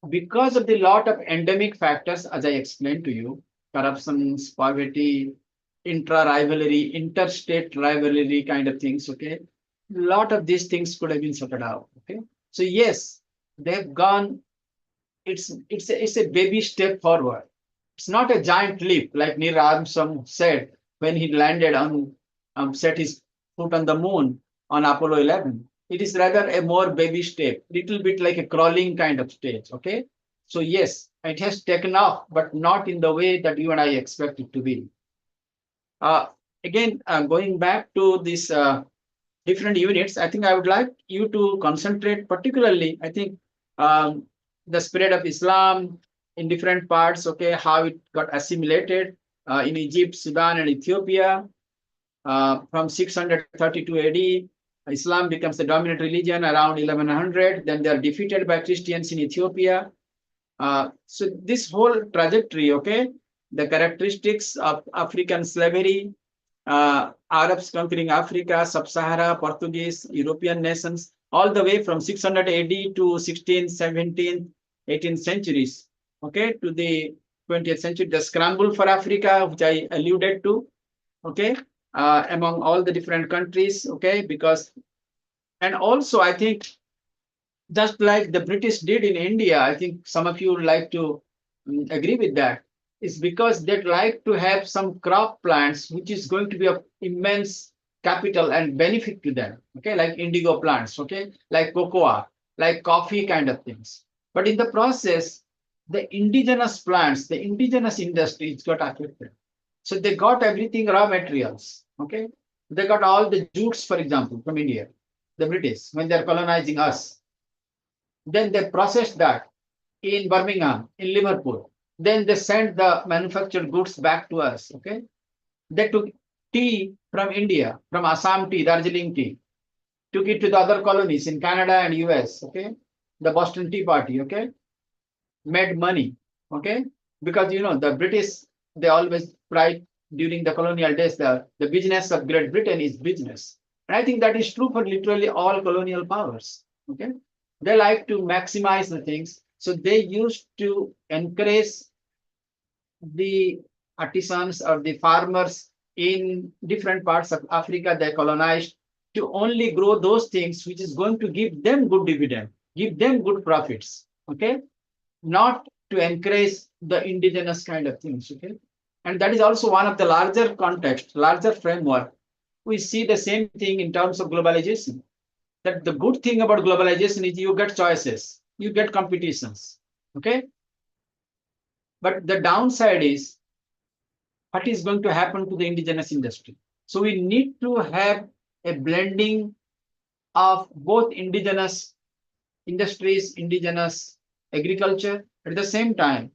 [SPEAKER 2] because of the lot of endemic factors, as I explained to you, corruption, poverty, intra-rivalry, interstate rivalry kind of things. Okay, a lot of these things could have been sorted out. Okay, so yes, they've gone. It's a baby step forward. It's not a giant leap, like Neil Armstrong said when he landed on, set his foot on the moon on Apollo 11. It is rather a more baby step, little bit like a crawling kind of stage. Okay, so yes, it has taken off, but not in the way that you and I expect it to be. Again, going back to this different units, I think I would like you to concentrate particularly, I think, the spread of Islam in different parts, okay, how it got assimilated in Egypt, Sudan, and Ethiopia. From 632 AD, Islam becomes the dominant religion around 1100. Then they are defeated by Christians in Ethiopia. So this whole trajectory, okay, the characteristics of African slavery, Arabs conquering Africa, Sub-Sahara, Portuguese, European nations, all the way from 600 AD to 16th, 17th, 18th centuries, okay, to the 20th century, the scramble for Africa, which I alluded to, okay, among all the different countries, okay, because, and also I think, just like the British did in India, I think some of you would like to agree with that, is because they'd like to have some crop plants, which is going to be of immense capital and benefit to them, okay, like indigo plants, okay, like cocoa, like coffee kind of things. But in the process, the indigenous plants, the indigenous industries got affected. So they got everything raw materials, okay? They got all the jutes, for example, from India, the British, when they're colonizing us. Then they processed that in Birmingham, in Liverpool. Then they sent the manufactured goods back to us, okay? They took tea from India, from Assam tea, Darjeeling tea, took it to the other colonies in Canada and US, okay? The Boston Tea Party, okay? Made money, okay? Because, you know, the British, they always pride during the colonial days, the business of Great Britain is business. And I think that is true for literally all colonial powers, okay? They like to maximize the things. So they used to encourage the artisans or the farmers in different parts of Africa they colonized to only grow those things which is going to give them good dividend, give them good profits, okay? Not to encourage the indigenous kind of things, okay? And that is also one of the larger context, larger framework. We see the same thing in terms of globalization. That the good thing about globalization is you get choices, you get competitions, okay? But the downside is what is going to happen to the indigenous industry. So we need to have a blending of both indigenous industries, indigenous agriculture, at the same time,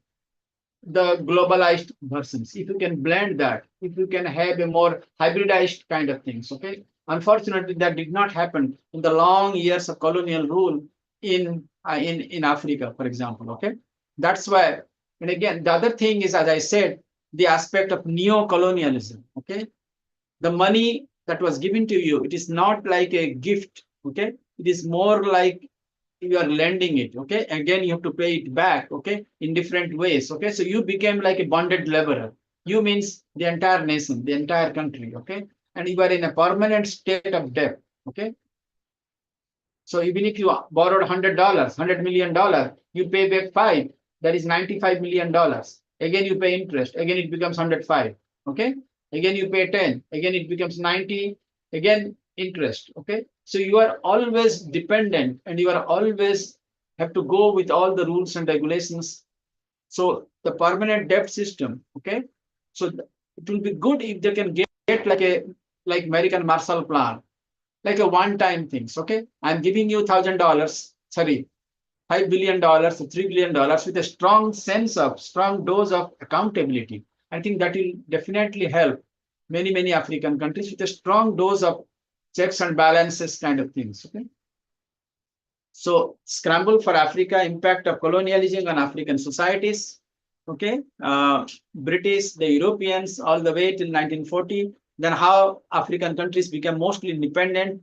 [SPEAKER 2] the globalized versions. If you can blend that, if you can have a more hybridized kind of things, okay? Unfortunately, that did not happen in the long years of colonial rule in Africa, for example, okay? That's why, and again, the other thing is, as I said, the aspect of neo-colonialism, okay? The money that was given to you, it is not like a gift, okay? It is more like you are lending it, okay? Again, you have to pay it back, okay? In different ways, okay? So you became like a bonded laborer. You means the entire nation, the entire country, okay? And you are in a permanent state of debt, okay? So even if you borrowed $100, $100 million, you pay back 5, that is $95 million. Again, you pay interest, again, it becomes 105, okay? Again, you pay 10, again, it becomes 90, again, interest, okay? So you are always dependent and you are always have to go with all the rules and regulations. So the permanent debt system, okay? So it will be good if they can get like American Marshall Plan, like a one-time things, okay? I'm giving you $1,000, sorry, $5 billion, $3 billion with a strong dose of accountability. I think that will definitely help many African countries with a strong dose of checks and balances kind of things, okay? So Scramble for Africa, impact of colonialism on African societies, okay? British, the Europeans, all the way till 1940. Then how African countries became mostly independent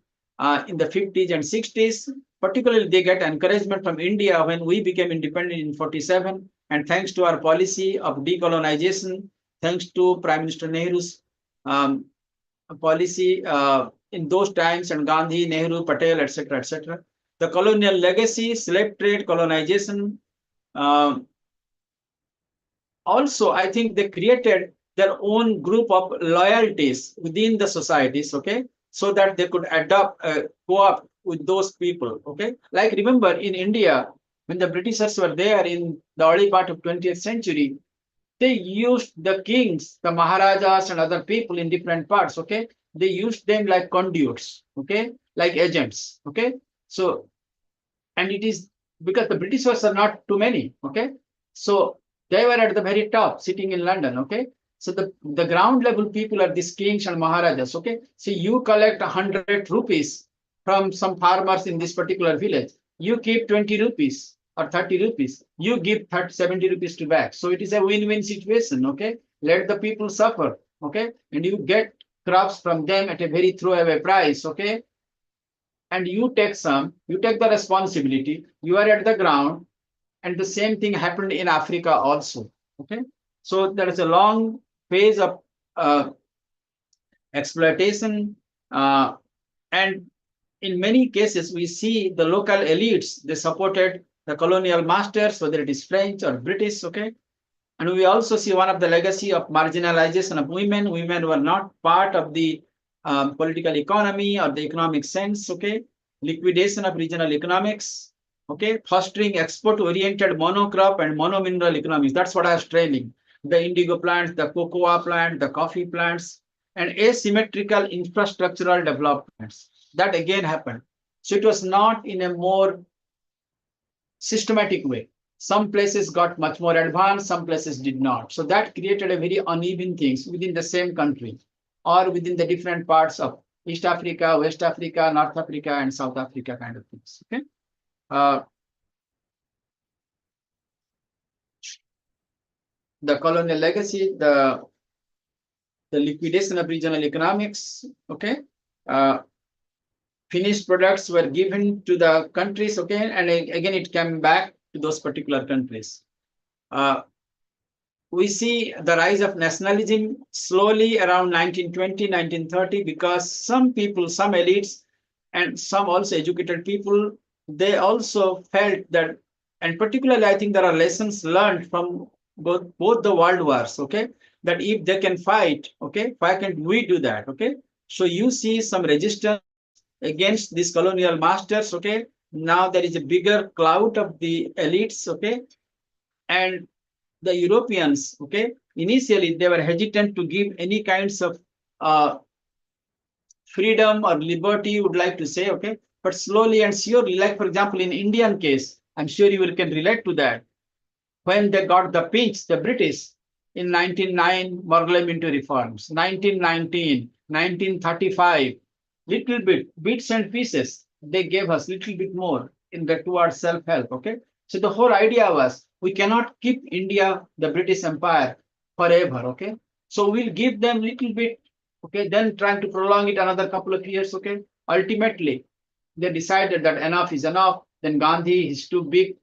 [SPEAKER 2] in the 50s and 60s. Particularly, they get encouragement from India when we became independent in 47. And thanks to our policy of decolonization, thanks to Prime Minister Nehru's policy in those times, and Gandhi, Nehru, Patel, etc., etc. The colonial legacy, slave trade, colonization. Also, I think they created their own group of loyalties within the societies, okay, so that they could adopt, co-op with those people, okay. Like remember in India, when the Britishers were there in the early part of 20th century, they used the kings, the Maharajas and other people in different parts, okay. They used them like conduits, okay, like agents, okay. So, and it is because the Britishers are not too many, okay. So they were at the very top, sitting in London, okay. So the ground level people are these kings and Maharajas, okay. So you collect 100 rupees from some farmers in this particular village. You keep 20 rupees or 30 rupees. You give 70 rupees to back. So it is a win-win situation, okay. Let the people suffer, okay. And you get crops from them at a very throwaway price, okay. And you take the responsibility. You are at the ground. And the same thing happened in Africa also, okay. So there is a long phase of exploitation, and in many cases we see the local elites, they supported the colonial masters, whether it is French or British, okay. And we also see one of the legacy of marginalization of women. Women were not part of the political economy or the economic sense, okay. Liquidation of regional economics, okay. Fostering export-oriented monocrop and monomineral economies. That's what I was training. The indigo plants, the cocoa plant, the coffee plants, and asymmetrical infrastructural developments. That again happened. So it was not in a more systematic way. Some places got much more advanced, some places did not. So that created a very uneven things within the same country or within the different parts of East Africa, West Africa, North Africa, and South Africa kind of things, okay. The colonial legacy, the liquidation of regional economics, okay. Finished products were given to the countries, okay, and again it came back to those particular countries. We see the rise of nationalism slowly around 1920, 1930, because some people, some elites, and some also educated people, they also felt that, and particularly I think there are lessons learned from both the world wars, okay, that if they can fight, okay, why can't we do that, okay? So you see some resistance against these colonial masters, okay. Now there is a bigger clout of the elites, okay. And the Europeans, okay, initially they were hesitant to give any kinds of freedom or liberty, would like to say, okay. But slowly and surely, like for example, in Indian case, I'm sure you can relate to that. When they got the pinch, the British, in 1909, parliamentary reforms, 1919, 1935, little bit, bits and pieces, they gave us little bit more in the towards self-help, okay. So the whole idea was, we cannot keep India, the British Empire, forever, okay. So we'll give them little bit, okay, then trying to prolong it another couple of years, okay. Ultimately, they decided that enough is enough. Then Gandhi is too big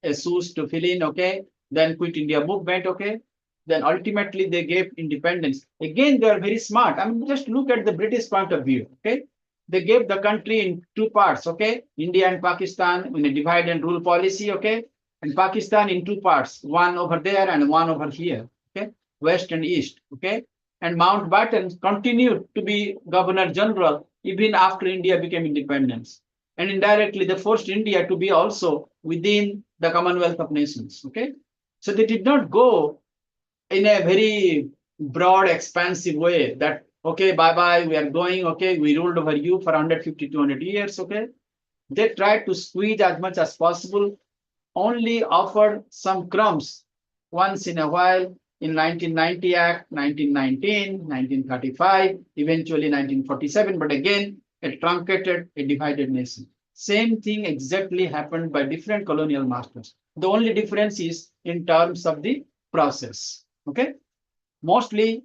[SPEAKER 2] shoes to fill in, okay. Then Quit India movement, okay. Then ultimately they gave independence. Again, they are very smart. I mean, just look at the British point of view, okay. they gave the country in two parts, okay? India and Pakistan in a divide and rule policy, okay? And Pakistan in two parts, one over there and one over here, okay? West and East, okay? And Mountbatten continued to be Governor General even after India became independence. And indirectly, they forced India to be also within the Commonwealth of Nations, okay? So they did not go in a very broad, expansive way that, okay, bye-bye, we are going, okay, we ruled over you for 150, 200 years, okay? They tried to squeeze as much as possible, only offered some crumbs once in a while in 1990 Act, 1919, 1935, eventually 1947, but again, a truncated, a divided nation. Same thing exactly happened by different colonial masters. The only difference is in terms of the process, okay? Mostly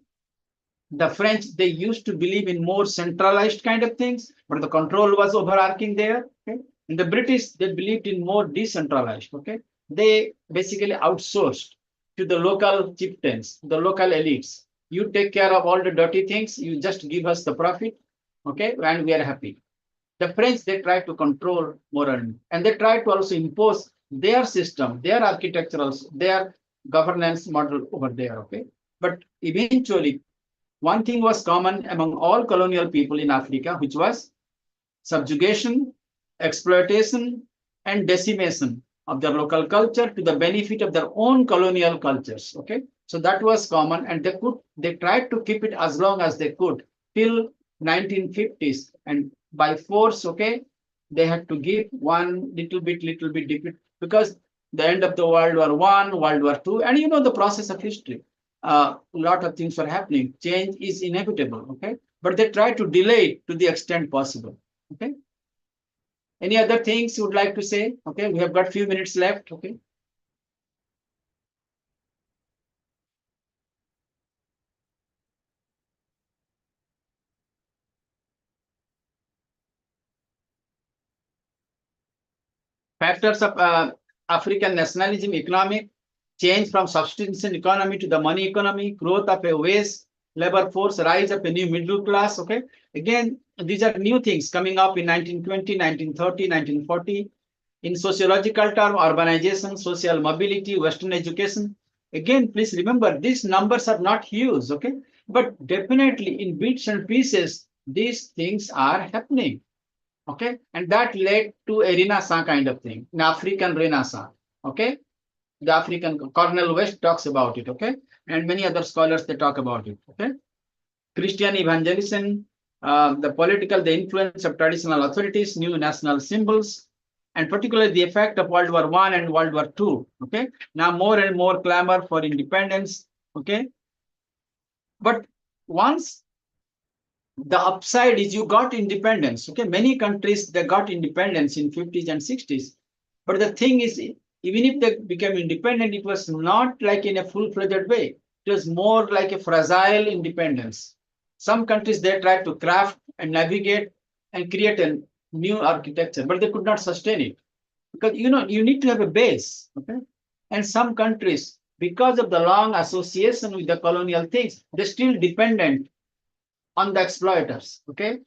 [SPEAKER 2] the French, they used to believe in more centralized kind of things, but the control was overarching there. Okay? And the British, they believed in more decentralized. Okay, they basically outsourced to the local chieftains, the local elites. You take care of all the dirty things. You just give us the profit. Okay, and we are happy. The French, they tried to control more, and they tried to also impose their system, their architectural, their governance model over there. Okay, but eventually, one thing was common among all colonial people in Africa, which was subjugation, exploitation, and decimation of their local culture to the benefit of their own colonial cultures. Okay, so that was common, and they tried to keep it as long as they could till 1950s, and by force, okay, they had to give one little bit, because the end of the World War I, World War II, and you know the process of history. A lot of things were happening. Change is inevitable, okay? But they try to delay it to the extent possible, okay? Any other things you would like to say? Okay, we have got few minutes left, okay? Factors of African nationalism, economic change from subsistence economy to the money economy, growth of a wage labor force, rise of a new middle class. Okay, again, these are new things coming up in 1920, 1930, 1940. In sociological term, urbanization, social mobility, Western education. Again, please remember, these numbers are not huge, okay? But definitely in bits and pieces, these things are happening. Okay, and that led to a Renaissance kind of thing, an African Renaissance. Okay, the African Cornell West talks about it. Okay, and many other scholars they talk about it. Okay, Christian evangelism, the political, the influence of traditional authorities, new national symbols, and particularly the effect of World War I and World War II. Okay, now more and more clamor for independence. Okay, but once the upside is you got independence. Okay, many countries they got independence in 50s and 60s, but the thing is, even if they became independent, it was not like in a full-fledged way. It was more like a fragile independence. Some countries they tried to craft and navigate and create a new architecture, but they could not sustain it because you need to have a base. Okay, and some countries, because of the long association with the colonial things, they're still dependent on the exploiters, okay,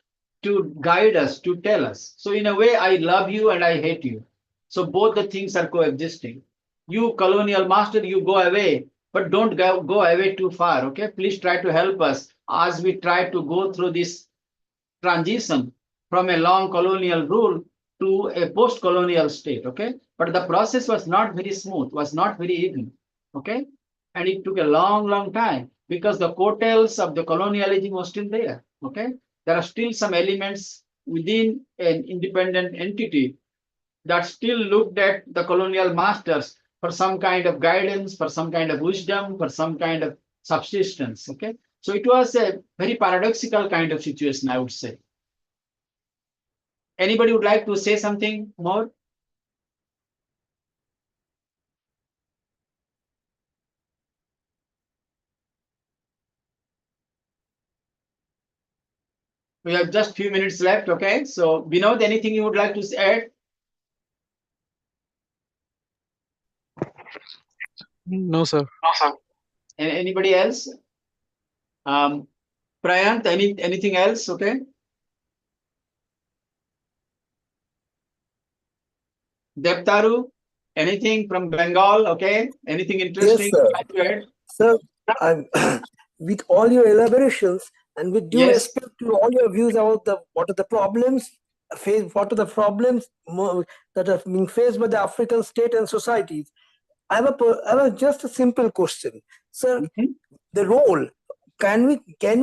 [SPEAKER 2] to guide us, to tell us. So in a way, I love you and I hate you. So both the things are coexisting. You colonial master, you go away, but don't go away too far, okay? Please try to help us as we try to go through this transition from a long colonial rule to a post-colonial state, okay? But the process was not very smooth, was not very even, okay? And it took a long, long time because the coattails of the colonialism was still there, okay? There are still some elements within an independent entity that still looked at the colonial masters for some kind of guidance, for some kind of wisdom, for some kind of subsistence, okay? So it was a very paradoxical kind of situation, I would say. Anybody would like to say something more? We have just few minutes left, okay? So, Vinod, anything you would like to add?
[SPEAKER 5] No, sir.
[SPEAKER 2] Anybody else? Prayant, anything else? Okay. Devtaru, anything from Bengal? Okay, anything interesting?
[SPEAKER 6] Yes, sir. I'm, with all your elaborations and with due
[SPEAKER 2] Yes.
[SPEAKER 6] respect to all your views about what are the problems that are being faced by the African state and societies, I have just a simple question, sir.
[SPEAKER 2] Mhm.
[SPEAKER 6] The role, can we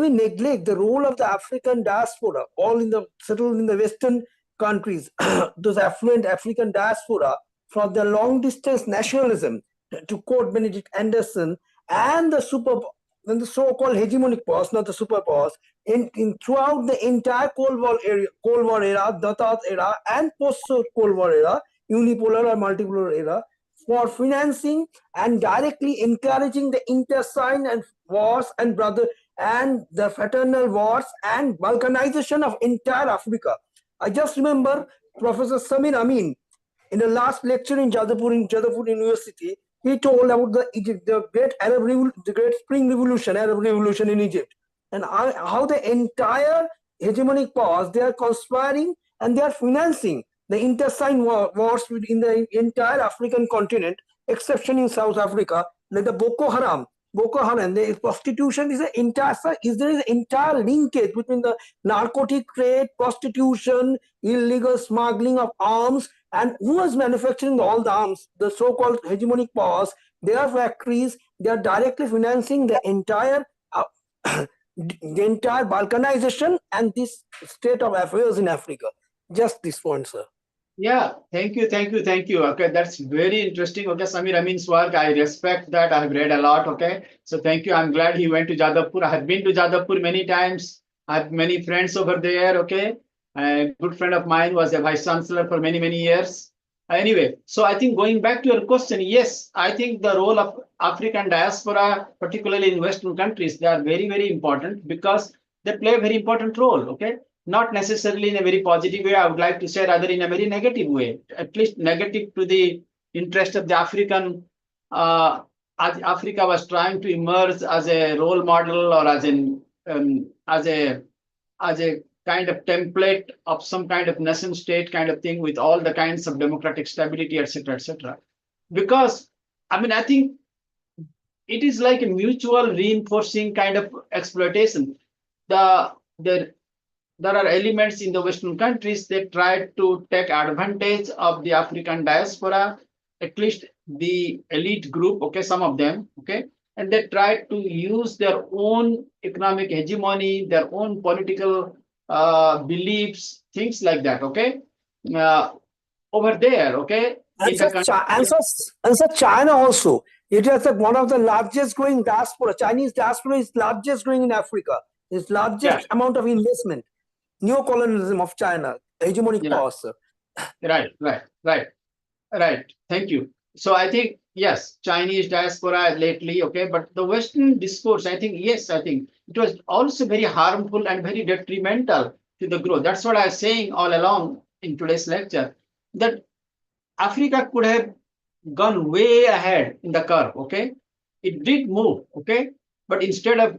[SPEAKER 6] neglect the role of the African diaspora, all settled in the Western countries, those affluent African diaspora, from the long distance nationalism, to quote Benedict Anderson, and the so-called hegemonic powers, not the superpowers, in throughout the entire Cold War era, Datat era, and post-Cold War era, unipolar or multipolar era, for financing and directly encouraging the intestine and wars and the fraternal wars and balkanization of entire Africa. I just remember Professor Samir Amin in the last lecture in Jadavpur University. He told about the great Spring Revolution, Arab Revolution in Egypt, and how the entire hegemonic powers, they are conspiring and they are financing the intestine wars in the entire African continent, exception in South Africa, like the Boko Haram, the prostitution is there is an entire linkage between the narcotic trade, prostitution, illegal smuggling of arms, and who is manufacturing all the arms? The so-called hegemonic powers, their factories, they are directly financing the entire balkanization and this state of affairs in Africa. Just this point, sir.
[SPEAKER 2] Yeah, thank you. Okay, that's very interesting. Okay, Samir Amin's work, I respect that. I have read a lot. Okay, so thank you. I'm glad he went to Jadavpur. I have been to Jadavpur many times. I have many friends over there. Okay, a good friend of mine was a vice chancellor for many years. Anyway, so I think going back to your question, yes, I think the role of African diaspora, particularly in Western countries, they are very important because they play a very important role. Okay, not necessarily in a very positive way, I would like to say, rather in a very negative way, at least negative to the interest of the African. Africa was trying to emerge as a role model or as a kind of template of some kind of nation state kind of thing with all the kinds of democratic stability, etc. Because, I mean, I think it is like a mutual reinforcing kind of exploitation. There are elements in the Western countries that try to take advantage of the African diaspora, at least the elite group, okay, some of them, okay, and they try to use their own economic hegemony, their own political beliefs, things like that, okay, over there, okay.
[SPEAKER 6] And so China also, it is one of the largest growing diaspora. Chinese diaspora is largest growing in Africa. It's largest amount of investment. Neocolonialism of China, hegemonic powers, sir.
[SPEAKER 2] Right. Thank you. So I think, yes, Chinese diaspora lately, okay, but the Western discourse, I think, yes, I think it was also very harmful and very detrimental to the growth. That's what I was saying all along in today's lecture, that Africa could have gone way ahead in the curve, okay? It did move, okay? But instead of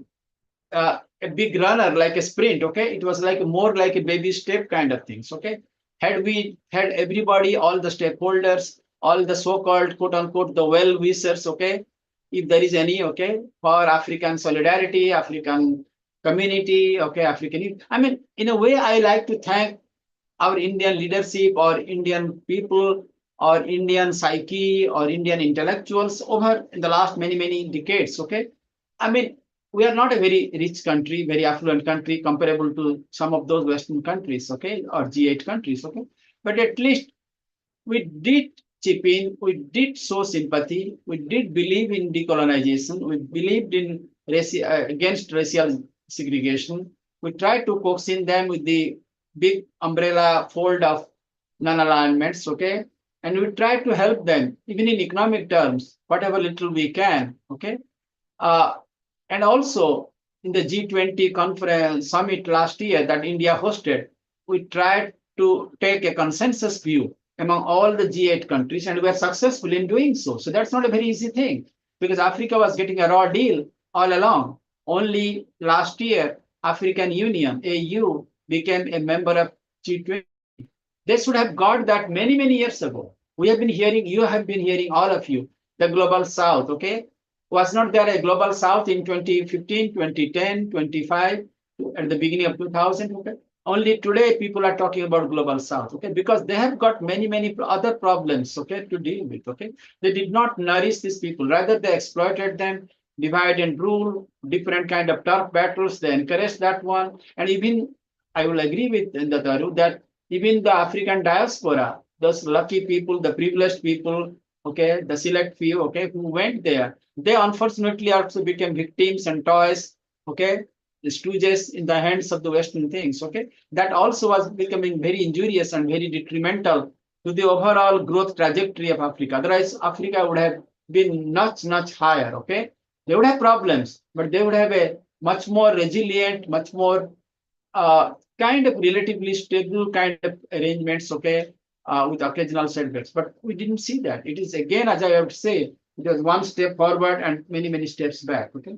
[SPEAKER 2] a big runner like a sprint, okay, it was like more like a baby step kind of things, okay. Had we had everybody, all the stakeholders, all the so-called quote unquote the well-wishers, okay, if there is any, okay, for African solidarity, African community, okay, I mean, in a way, I like to thank our Indian leadership or Indian people or Indian psyche or Indian intellectuals over in the last many decades, okay. I mean, we are not a very rich country, very affluent country comparable to some of those Western countries, okay, or G8 countries, okay. But at least we did chip in, we did show sympathy, we did believe in decolonization, we believed in against racial segregation. We tried to coax in them with the big umbrella fold of non-alignments, okay. And we tried to help them, even in economic terms, whatever little we can, okay. And also in the G20 conference summit last year that India hosted, we tried to take a consensus view among all the G8 countries, and we were successful in doing so. So that's not a very easy thing, because Africa was getting a raw deal all along. Only last year, African Union, AU, became a member of G20. They should have got that many years ago. We have been hearing, you have been hearing, all of you, the global south, okay? Was not there a global south in 2015, 2010, 25, at the beginning of 2000, okay? Only today people are talking about global south, okay? Because they have got many other problems, okay, to deal with, okay? They did not nourish these people, rather they exploited them, divide and rule, different kind of turf battles, they encouraged that one. And even, I will agree with Daru that even the African diaspora, those lucky people, the privileged people, okay, the select few, okay, who went there, they unfortunately also became victims and toys, okay, the stooges in the hands of the Western things, okay. That also was becoming very injurious and very detrimental to the overall growth trajectory of Africa. Otherwise, Africa would have been much higher, okay. They would have problems, but they would have a much more resilient, much more kind of relatively stable kind of arrangements, okay, with occasional setbacks. But we didn't see that. It is again, as I have to say, it was one step forward and many steps back, okay.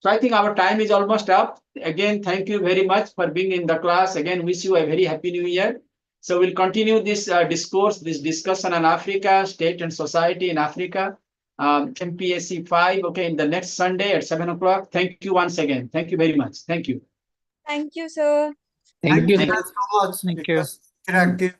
[SPEAKER 2] So I think our time is almost up. Again, thank you very much for being in the class. Again, wish you a very happy new year. So we'll continue this discourse, this discussion on Africa, state and society in Africa, MPSE-5, okay, in the next Sunday at 7 o'clock. Thank you once again. Thank you very much. Thank you.
[SPEAKER 3] Thank you, sir.
[SPEAKER 4] Thank you,
[SPEAKER 1] Thank
[SPEAKER 4] sir.
[SPEAKER 1] you so much.
[SPEAKER 5] Thank
[SPEAKER 1] It
[SPEAKER 5] you.
[SPEAKER 1] was interactive.